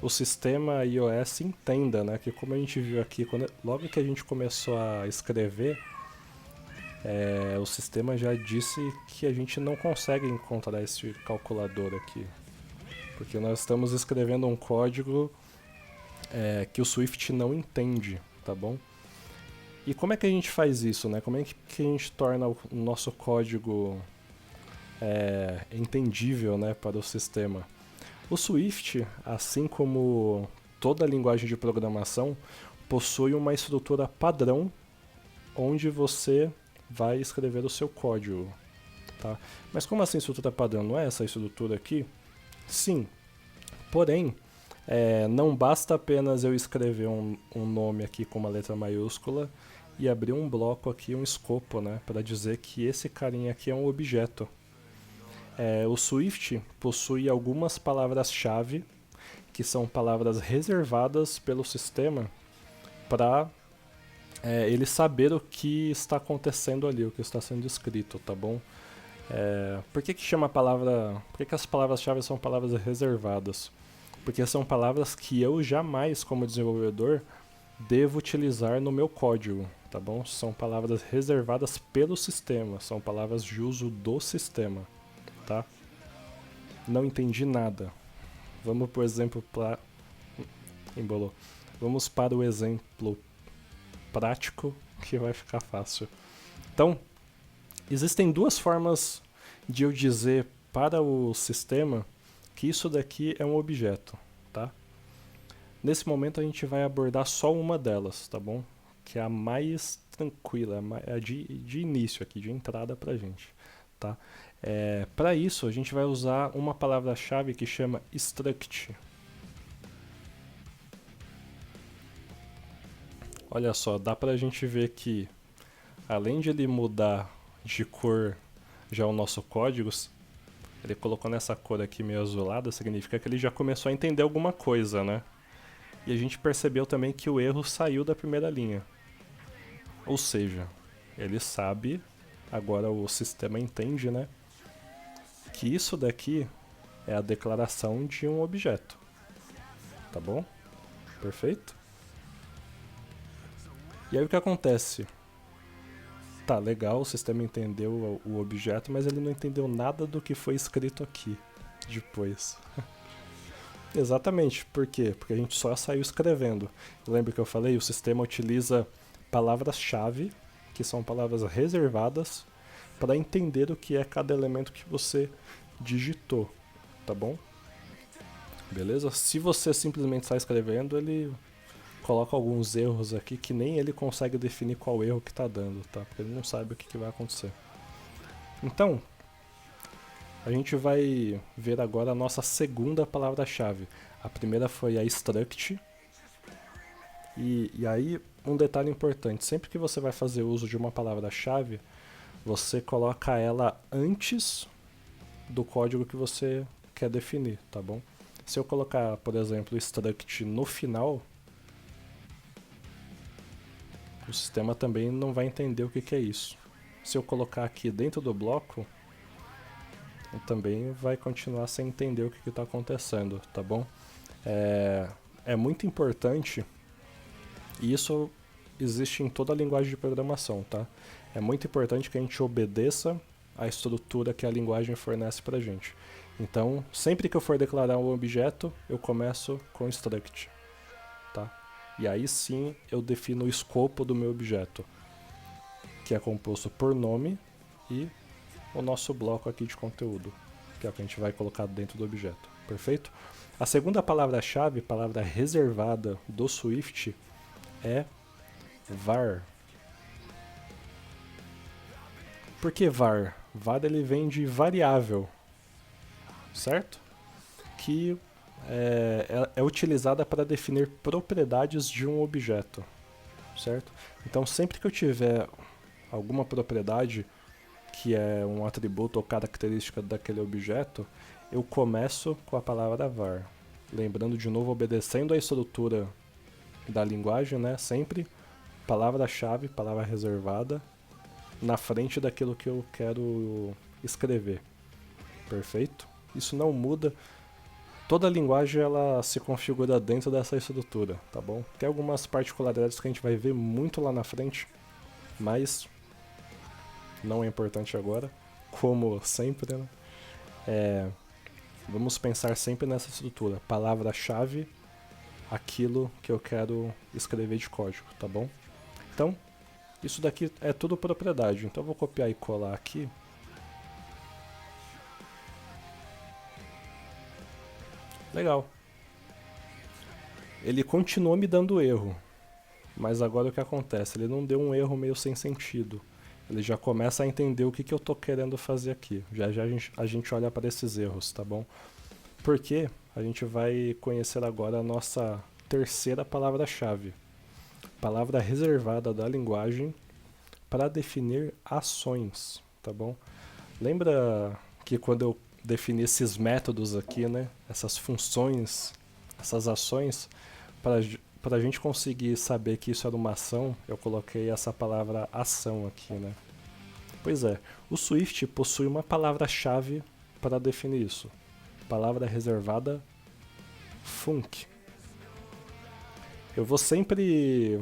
o sistema iOS entenda, né? Que como a gente viu aqui, logo que a gente começou a escrever, o sistema já disse que a gente não consegue encontrar esse calculador aqui. Porque nós estamos escrevendo um código que o Swift não entende, tá bom? E como é que a gente faz isso, né? Como é que a gente torna o nosso código entendível, né, para o sistema? O Swift, assim como toda linguagem de programação, possui uma estrutura padrão onde você vai escrever o seu código, tá? Mas como assim estrutura padrão? Não é essa estrutura aqui? Sim, porém, não basta apenas eu escrever um nome aqui com uma letra maiúscula e abrir um bloco aqui, um escopo, né, para dizer que esse carinha aqui é um objeto. O Swift possui algumas palavras-chave que são palavras reservadas pelo sistema para ele saber o que está acontecendo ali, o que está sendo escrito, tá bom? Por que chama palavra? Por que as palavras-chave são palavras reservadas? Porque são palavras que eu jamais, como desenvolvedor, devo utilizar no meu código, tá bom? São palavras reservadas pelo sistema, são palavras de uso do sistema, tá? Não entendi nada. Vamos por exemplo para embolou. Vamos para o exemplo prático que vai ficar fácil. Então, existem duas formas de eu dizer para o sistema que isso daqui é um objeto, tá? Nesse momento a gente vai abordar só uma delas, tá bom? Que é a mais tranquila, é a de início aqui, de entrada pra gente, tá? Para isso a gente vai usar uma palavra-chave que chama struct. Olha só, dá pra gente ver que além de ele mudar de cor já o nosso código, ele colocou nessa cor aqui meio azulada, significa que ele já começou a entender alguma coisa, né? E a gente percebeu também que o erro saiu da primeira linha. Ou seja, ele sabe, agora o sistema entende, né? Que isso daqui é a declaração de um objeto. Tá bom? Perfeito? E aí o que acontece? Tá, legal, o sistema entendeu o objeto, mas ele não entendeu nada do que foi escrito aqui depois. Exatamente, por quê? Porque a gente só saiu escrevendo. Lembra que eu falei? O sistema utiliza palavras-chave, que são palavras reservadas, para entender o que é cada elemento que você digitou, tá bom? Beleza? Se você simplesmente está escrevendo, ele coloca alguns erros aqui que nem ele consegue definir qual erro que está dando, tá? Porque ele não sabe o que vai acontecer. Então, a gente vai ver agora a nossa segunda palavra-chave. A primeira foi a struct. E aí, um detalhe importante. Sempre que você vai fazer uso de uma palavra-chave, você coloca ela antes do código que você quer definir, tá bom? Se eu colocar, por exemplo, struct no final, o sistema também não vai entender o que é isso. Se eu colocar aqui dentro do bloco, também vai continuar sem entender o que está acontecendo, tá bom? É muito importante, e isso existe em toda a linguagem de programação, tá? É muito importante que a gente obedeça a estrutura que a linguagem fornece para a gente. Então, sempre que eu for declarar um objeto, eu começo com struct, tá? E aí sim eu defino o escopo do meu objeto, que é composto por nome e o nosso bloco aqui de conteúdo, que é o que a gente vai colocar dentro do objeto, perfeito? A segunda palavra-chave, palavra reservada do Swift, é var. Por que var? Var ele vem de variável, certo? Que é utilizada para definir propriedades de um objeto, certo? Então sempre que eu tiver alguma propriedade que é um atributo ou característica daquele objeto, eu começo com a palavra var. Lembrando de novo, obedecendo a estrutura da linguagem, né? Sempre palavra-chave, palavra reservada, na frente daquilo que eu quero escrever. Perfeito? Isso não muda. Toda linguagem ela se configura dentro dessa estrutura, tá bom? Tem algumas particularidades que a gente vai ver muito lá na frente, mas não é importante agora, como sempre, né? Vamos pensar sempre nessa estrutura. Palavra-chave, aquilo que eu quero escrever de código, tá bom? Então, isso daqui é tudo propriedade. Então eu vou copiar e colar aqui. Legal. Ele continuou me dando erro. Mas agora o que acontece? Ele não deu um erro meio sem sentido. Ele já começa a entender o que eu estou querendo fazer aqui. Já já a gente olha para esses erros, tá bom? Porque a gente vai conhecer agora a nossa terceira palavra-chave. Palavra reservada da linguagem para definir ações, tá bom? Lembra que quando eu defini esses métodos aqui, né? Essas funções, essas ações, para a gente conseguir saber que isso era uma ação, eu coloquei essa palavra ação aqui, né? Pois é, o Swift possui uma palavra-chave para definir isso. Palavra reservada func. Eu vou sempre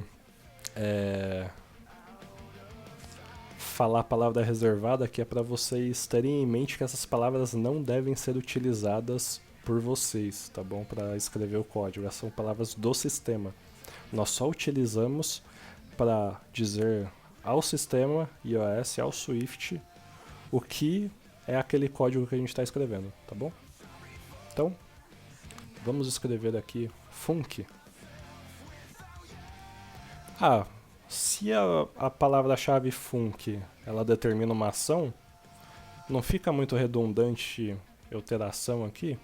falar a palavra reservada, que é para vocês terem em mente que essas palavras não devem ser utilizadas por vocês, tá bom? Para escrever o código. Essas são palavras do sistema. Nós só utilizamos para dizer ao sistema iOS, ao Swift, o que é aquele código que a gente está escrevendo, tá bom? Então, vamos escrever aqui func. Se a palavra-chave func ela determina uma ação, não fica muito redundante eu ter ação aqui?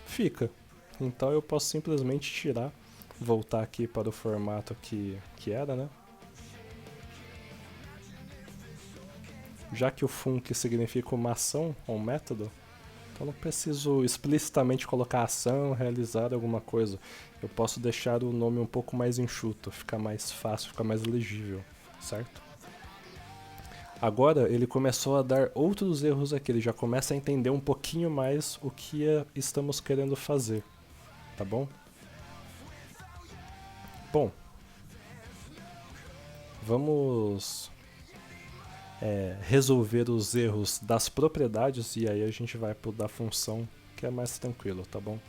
Fica. Então eu posso simplesmente tirar, voltar aqui para o formato que era, né? Já que o func significa uma ação, um método, então não preciso explicitamente colocar ação, realizar alguma coisa. Eu posso deixar o nome um pouco mais enxuto, ficar mais fácil, ficar mais legível, certo? Agora ele começou a dar outros erros aqui, ele já começa a entender um pouquinho mais o que estamos querendo fazer, tá bom? Bom, vamos resolver os erros das propriedades e aí a gente vai pro da função, que é mais tranquilo, tá bom?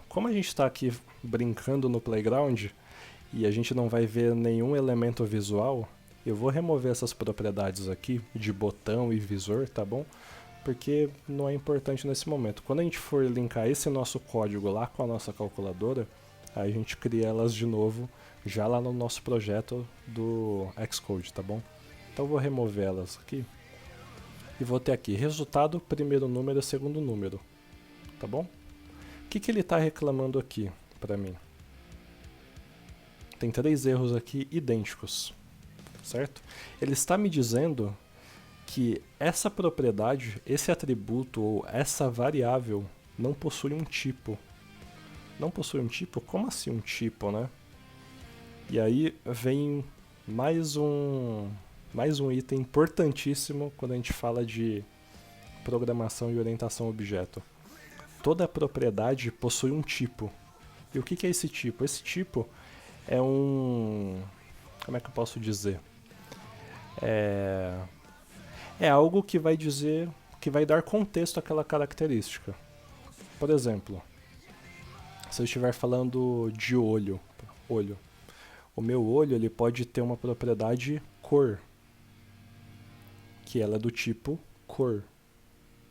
Como a gente está aqui brincando no playground e a gente não vai ver nenhum elemento visual, eu vou remover essas propriedades aqui de botão e visor, tá bom? Porque não é importante nesse momento. Quando a gente for linkar esse nosso código lá com a nossa calculadora, aí a gente cria elas de novo já lá no nosso projeto do Xcode, tá bom? Então eu vou remover elas aqui e vou ter aqui resultado, primeiro número, segundo número, tá bom? O que ele está reclamando aqui para mim? Tem 3 erros aqui idênticos, certo? Ele está me dizendo que essa propriedade, esse atributo ou essa variável não possui um tipo. Não possui um tipo? Como assim um tipo, né? E aí vem mais um item importantíssimo quando a gente fala de programação e orientação a objeto. Toda propriedade possui um tipo. E o que é esse tipo? Esse tipo é um... como é que eu posso dizer? É É algo que vai dizer, que vai dar contexto àquela característica. Por exemplo, se eu estiver falando de olho, o meu olho ele pode ter uma propriedade cor, que ela é do tipo cor,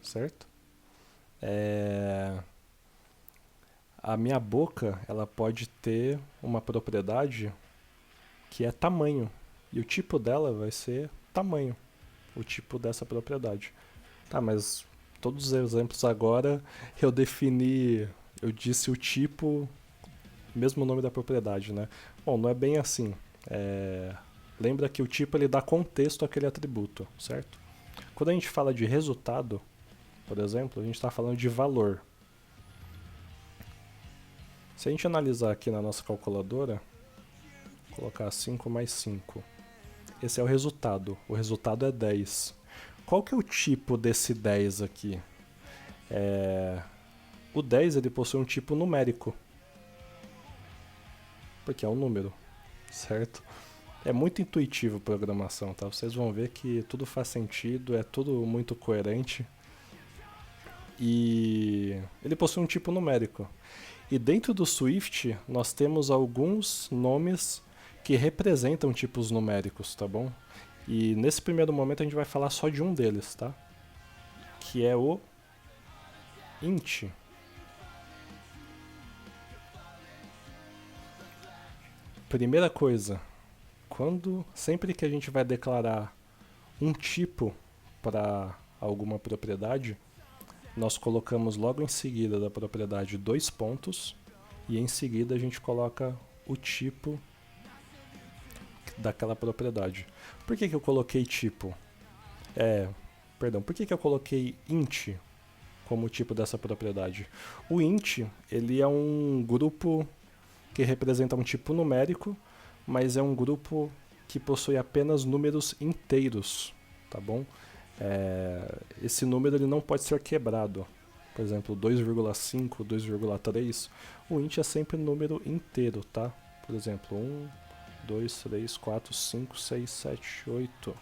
certo? A minha boca ela pode ter uma propriedade que é tamanho, e o tipo dela vai ser tamanho, o tipo dessa propriedade. Tá, mas todos os exemplos agora eu disse o tipo, mesmo nome da propriedade, né? Bom, não é bem assim. Lembra que o tipo ele dá contexto àquele atributo, certo? Quando a gente fala de resultado, por exemplo, a gente está falando de valor. Se a gente analisar aqui na nossa calculadora, colocar 5 mais 5, esse é o resultado. O resultado é 10. Qual que é o tipo desse 10 aqui? O 10 ele possui um tipo numérico, porque é um número, certo? É muito intuitivo a programação, tá? Vocês vão ver que tudo faz sentido, é tudo muito coerente. E ele possui um tipo numérico. E dentro do Swift, nós temos alguns nomes que representam tipos numéricos, tá bom? E nesse primeiro momento a gente vai falar só de um deles, tá? Que é o int. Primeira coisa, sempre que a gente vai declarar um tipo para alguma propriedade, nós colocamos logo em seguida da propriedade 2 pontos e em seguida a gente coloca o tipo daquela propriedade. Por que eu coloquei tipo? Por que eu coloquei int como tipo dessa propriedade? O int ele é um grupo que representa um tipo numérico, mas é um grupo que possui apenas números inteiros, tá bom? Esse número ele não pode ser quebrado. Por exemplo, 2,5, 2,3, o int é sempre número inteiro, tá? Por exemplo, 1, 2, 3, 4, 5, 6, 7, 8,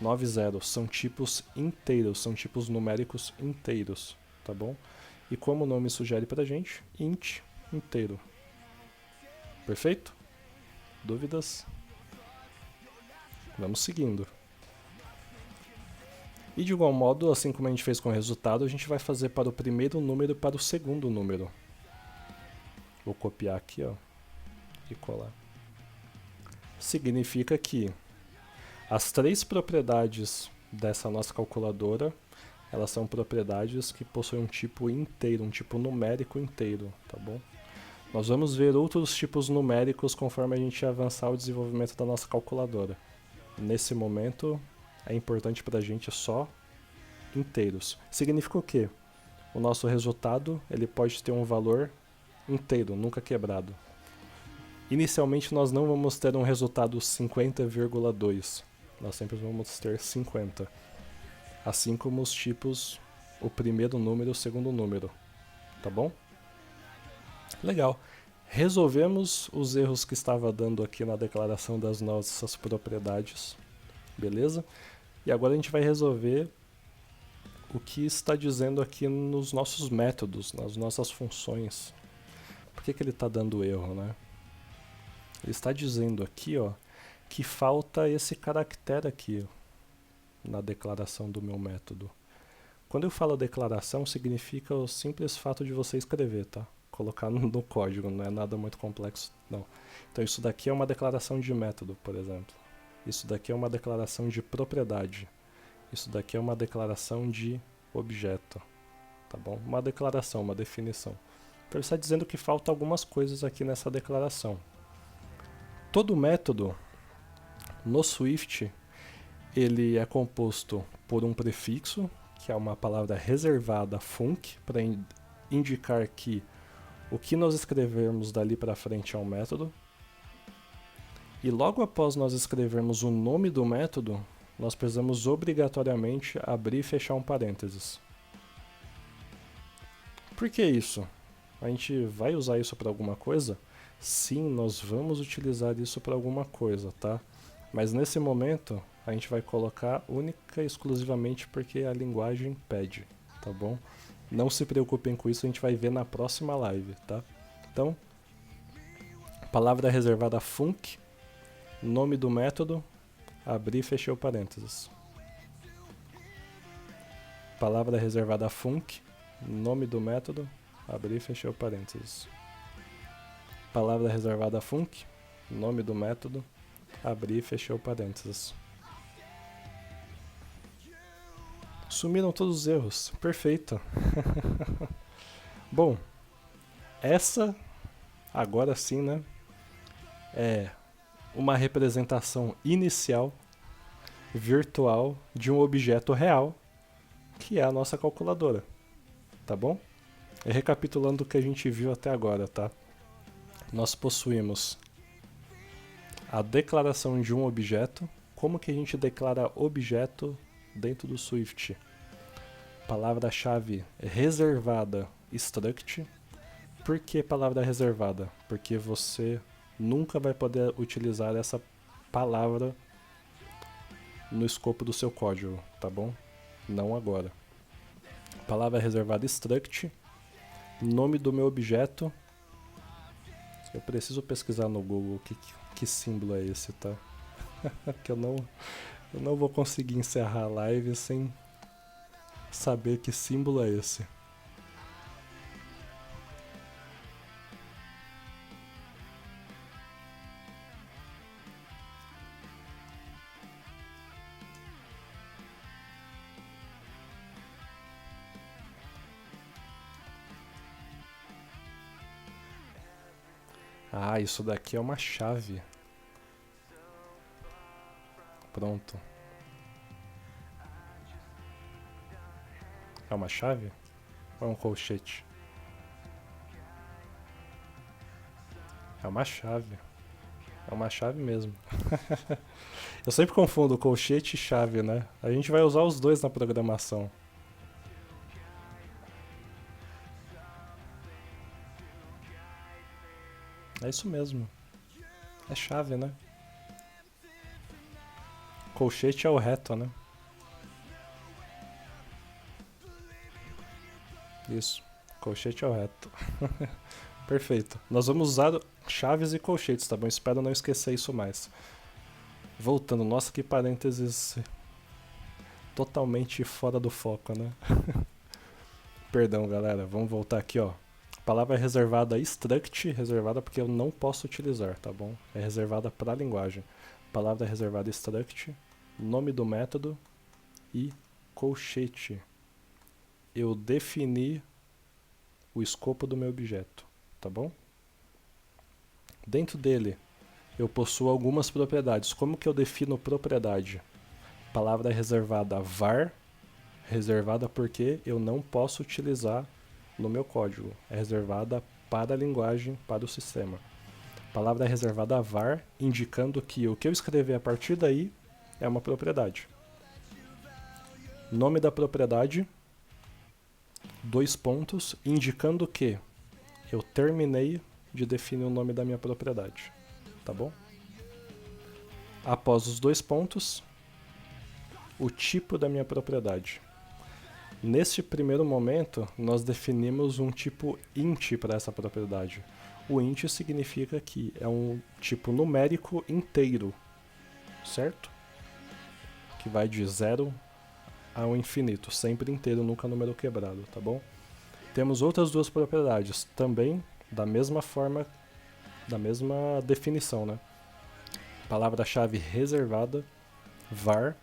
9, 0. São tipos inteiros, são tipos numéricos inteiros, tá bom? E como o nome sugere pra gente, int inteiro. Perfeito? Dúvidas? Vamos seguindo. E de igual modo, assim como a gente fez com o resultado, a gente vai fazer para o primeiro número e para o segundo número. Vou copiar aqui, ó, e colar. Significa que as 3 propriedades dessa nossa calculadora, elas são propriedades que possuem um tipo inteiro, um tipo numérico inteiro, tá bom? Nós vamos ver outros tipos numéricos conforme a gente avançar o desenvolvimento da nossa calculadora. Nesse momento, é importante para a gente só inteiros. Significa o quê? O nosso resultado ele pode ter um valor inteiro, nunca quebrado. Inicialmente nós não vamos ter um resultado 50,2. Nós sempre vamos ter 50. Assim como os tipos, o primeiro número e o segundo número. Tá bom? Legal. Resolvemos os erros que estava dando aqui na declaração das nossas propriedades. Beleza? E agora a gente vai resolver o que está dizendo aqui nos nossos métodos, nas nossas funções. Por que ele está dando erro, né? Ele está dizendo aqui, ó, que falta esse caractere aqui na declaração do meu método. Quando eu falo declaração, significa o simples fato de você escrever, tá? Colocar no código, não é nada muito complexo, não. Então isso daqui é uma declaração de método, por exemplo. Isso daqui é uma declaração de propriedade. Isso daqui é uma declaração de objeto, tá bom? Uma declaração, uma definição. Então ele está dizendo que falta algumas coisas aqui nessa declaração. Todo método no Swift ele é composto por um prefixo, que é uma palavra reservada func, para indicar que o que nós escrevermos dali para frente é um método. E logo após nós escrevermos o nome do método, nós precisamos obrigatoriamente abrir e fechar um parênteses. Por que isso? A gente vai usar isso para alguma coisa? Sim, nós vamos utilizar isso para alguma coisa, tá? Mas nesse momento, a gente vai colocar única e exclusivamente porque a linguagem pede, tá bom? Não se preocupem com isso, a gente vai ver na próxima live, tá? Então, palavra reservada func, nome do método, abri e fechei o parênteses. Palavra reservada func, nome do método, abri e fechei o parênteses. Palavra reservada func, nome do método, abri e fechei o parênteses. Sumiram todos os erros. Perfeito. Bom, essa, agora sim, né, é uma representação inicial, virtual, de um objeto real, que é a nossa calculadora. Tá bom? E recapitulando o que a gente viu até agora, tá? Nós possuímos a declaração de um objeto. Como que a gente declara objeto dentro do Swift? Palavra-chave reservada struct. Por que palavra reservada? Porque você nunca vai poder utilizar essa palavra no escopo do seu código, tá bom? Não agora. Palavra reservada struct. Nome do meu objeto. Eu preciso pesquisar no Google que símbolo é esse, tá? Que eu não vou conseguir encerrar a live sem saber que símbolo é esse. Ah, isso daqui é uma chave. Pronto. É uma chave? Ou é um colchete? É uma chave. É uma chave mesmo. Eu sempre confundo colchete e chave, né? A gente vai usar os dois na programação. É isso mesmo. É chave, né? Colchete é o reto, né? Isso. Colchete é o reto. Perfeito. Nós vamos usar chaves e colchetes, tá bom? Espero não esquecer isso mais. Voltando. Nossa, que parênteses totalmente fora do foco, né? Perdão, galera. Vamos voltar aqui, ó. Palavra reservada struct, reservada porque eu não posso utilizar, tá bom? É reservada para a linguagem. Palavra reservada struct, nome do método e colchete. Eu defini o escopo do meu objeto, tá bom? Dentro dele, eu possuo algumas propriedades. Como que eu defino propriedade? Palavra reservada var, reservada porque eu não posso utilizar no meu código. É reservada para a linguagem, para o sistema. Palavra reservada var, indicando que o que eu escrever a partir daí é uma propriedade. Nome da propriedade, 2 pontos, indicando que eu terminei de definir o nome da minha propriedade. Tá bom? Após os 2 pontos, o tipo da minha propriedade. Neste primeiro momento, nós definimos um tipo int para essa propriedade. O int significa que é um tipo numérico inteiro, certo? Que vai de 0 ao infinito, sempre inteiro, nunca número quebrado, tá bom? Temos outras duas propriedades, também da mesma forma, da mesma definição, né? Palavra-chave reservada, var,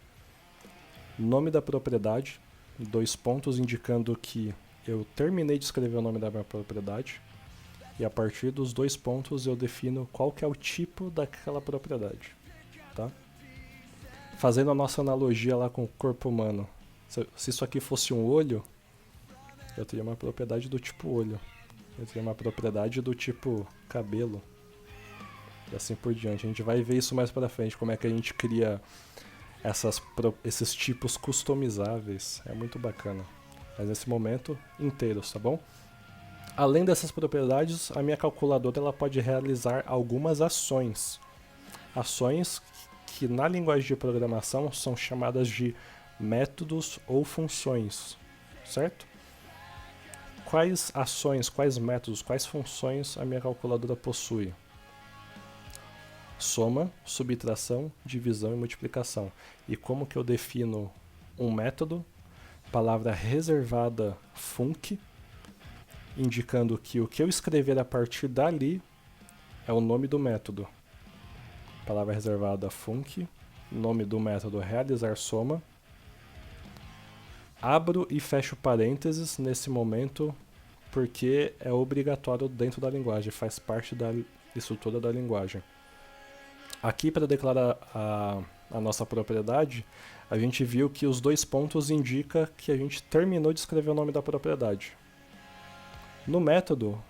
nome da propriedade, 2 pontos indicando que eu terminei de escrever o nome da minha propriedade, e a partir dos 2 pontos eu defino qual que é o tipo daquela propriedade, tá? Fazendo a nossa analogia lá com o corpo humano, se isso aqui fosse um olho, eu teria uma propriedade do tipo olho, eu teria uma propriedade do tipo cabelo, e assim por diante. A gente vai ver isso mais pra frente, como é que a gente cria esses tipos customizáveis. É muito bacana. Mas nesse momento, inteiros, tá bom? Além dessas propriedades, a minha calculadora ela pode realizar algumas ações. Ações que na linguagem de programação são chamadas de métodos ou funções, certo? Quais ações, quais métodos, quais funções a minha calculadora possui? Soma, subtração, divisão e multiplicação. E como que eu defino um método? Palavra reservada func, indicando que o que eu escrever a partir dali é o nome do método. Palavra reservada func, nome do método realizar soma. Abro e fecho parênteses nesse momento porque é obrigatório dentro da linguagem, faz parte da estrutura da linguagem. Aqui, para declarar a nossa propriedade, a gente viu que os dois pontos indicam que a gente terminou de escrever o nome da propriedade. No método,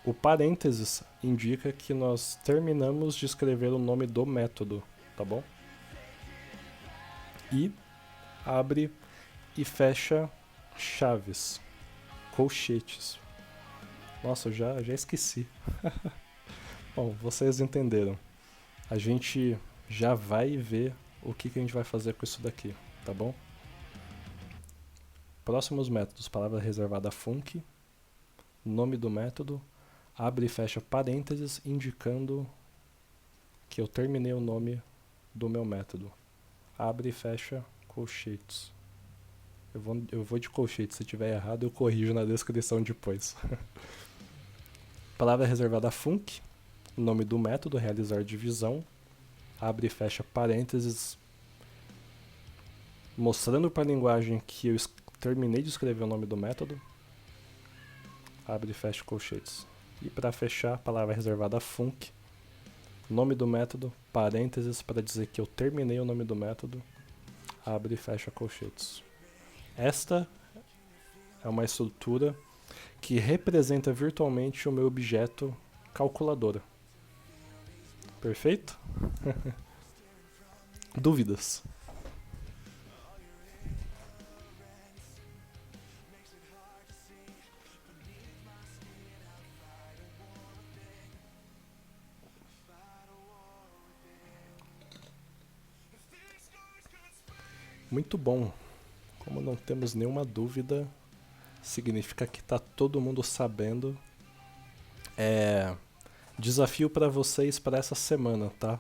o parênteses indica que nós terminamos de escrever o nome do método, tá bom? E abre e fecha chaves, colchetes. Nossa, eu já esqueci. Bom, vocês entenderam. A gente já vai ver o que a gente vai fazer com isso daqui, tá bom? Próximos métodos, palavra reservada func, nome do método, abre e fecha parênteses indicando que eu terminei o nome do meu método. Abre e fecha colchetes. Eu vou de colchetes, se tiver errado eu corrijo na descrição depois. Palavra reservada func, nome do método, realizar divisão, abre e fecha parênteses, mostrando para a linguagem que eu terminei de escrever o nome do método, abre e fecha colchetes. E para fechar, palavra reservada func, nome do método, parênteses para dizer que eu terminei o nome do método, abre e fecha colchetes. Esta é uma estrutura que representa virtualmente o meu objeto calculadora. Perfeito? Dúvidas? Muito bom. Como não temos nenhuma dúvida, significa que está todo mundo sabendo. Desafio para vocês para essa semana, tá?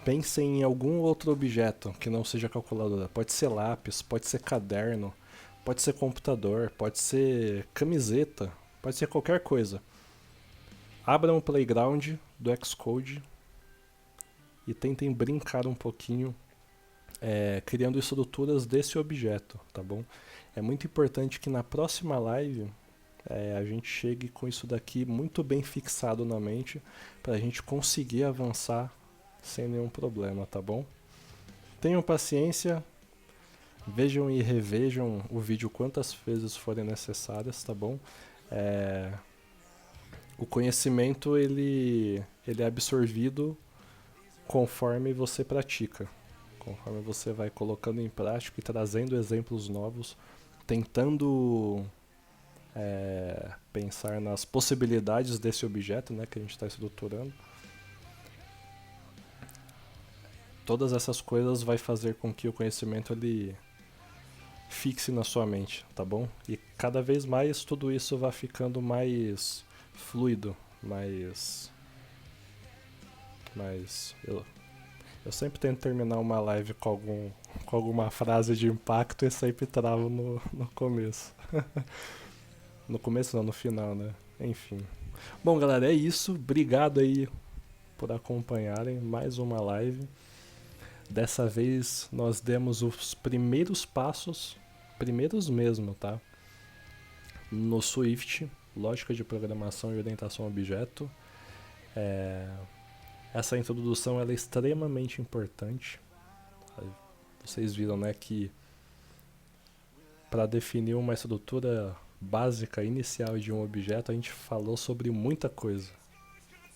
Pensem em algum outro objeto que não seja calculadora. Pode ser lápis, pode ser caderno, pode ser computador, pode ser camiseta, pode ser qualquer coisa. Abram o playground do Xcode e tentem brincar um pouquinho criando estruturas desse objeto, tá bom? É muito importante que na próxima live a gente chegue com isso daqui muito bem fixado na mente para a gente conseguir avançar sem nenhum problema, tá bom? Tenham paciência, vejam e revejam o vídeo quantas vezes forem necessárias, tá bom? O conhecimento ele é absorvido conforme você pratica, conforme você vai colocando em prática e trazendo exemplos novos, tentando pensar nas possibilidades desse objeto, né, que a gente está estruturando. Todas essas coisas vai fazer com que o conhecimento ele fixe na sua mente, tá bom? E cada vez mais tudo isso vai ficando mais fluido, mais eu sempre tento terminar uma live com alguma frase de impacto e sempre travo no começo. No começo não, no final, né? Enfim. Bom, galera, é isso. Obrigado aí por acompanharem mais uma live. Dessa vez nós demos os primeiros passos, primeiros mesmo, tá? No Swift, lógica de programação e orientação a objeto. Essa introdução ela é extremamente importante. Vocês viram, né, que para definir uma estrutura básica inicial de um objeto, a gente falou sobre muita coisa.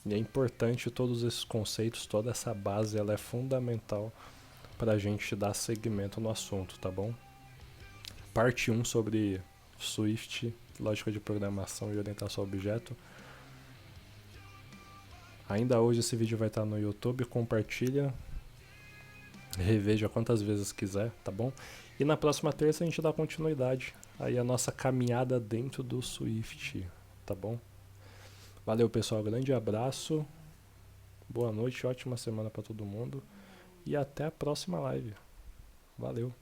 E é importante todos esses conceitos, toda essa base, ela é fundamental para a gente dar seguimento no assunto, tá bom? Parte 1 sobre Swift, lógica de programação e orientação a objeto. Ainda hoje esse vídeo vai estar no YouTube, compartilha Reveja quantas vezes quiser, tá bom? E na próxima terça a gente dá continuidade aí a nossa caminhada dentro do Swift, tá bom? Valeu, pessoal. Grande abraço. Boa noite, ótima semana pra todo mundo. E até a próxima live. Valeu.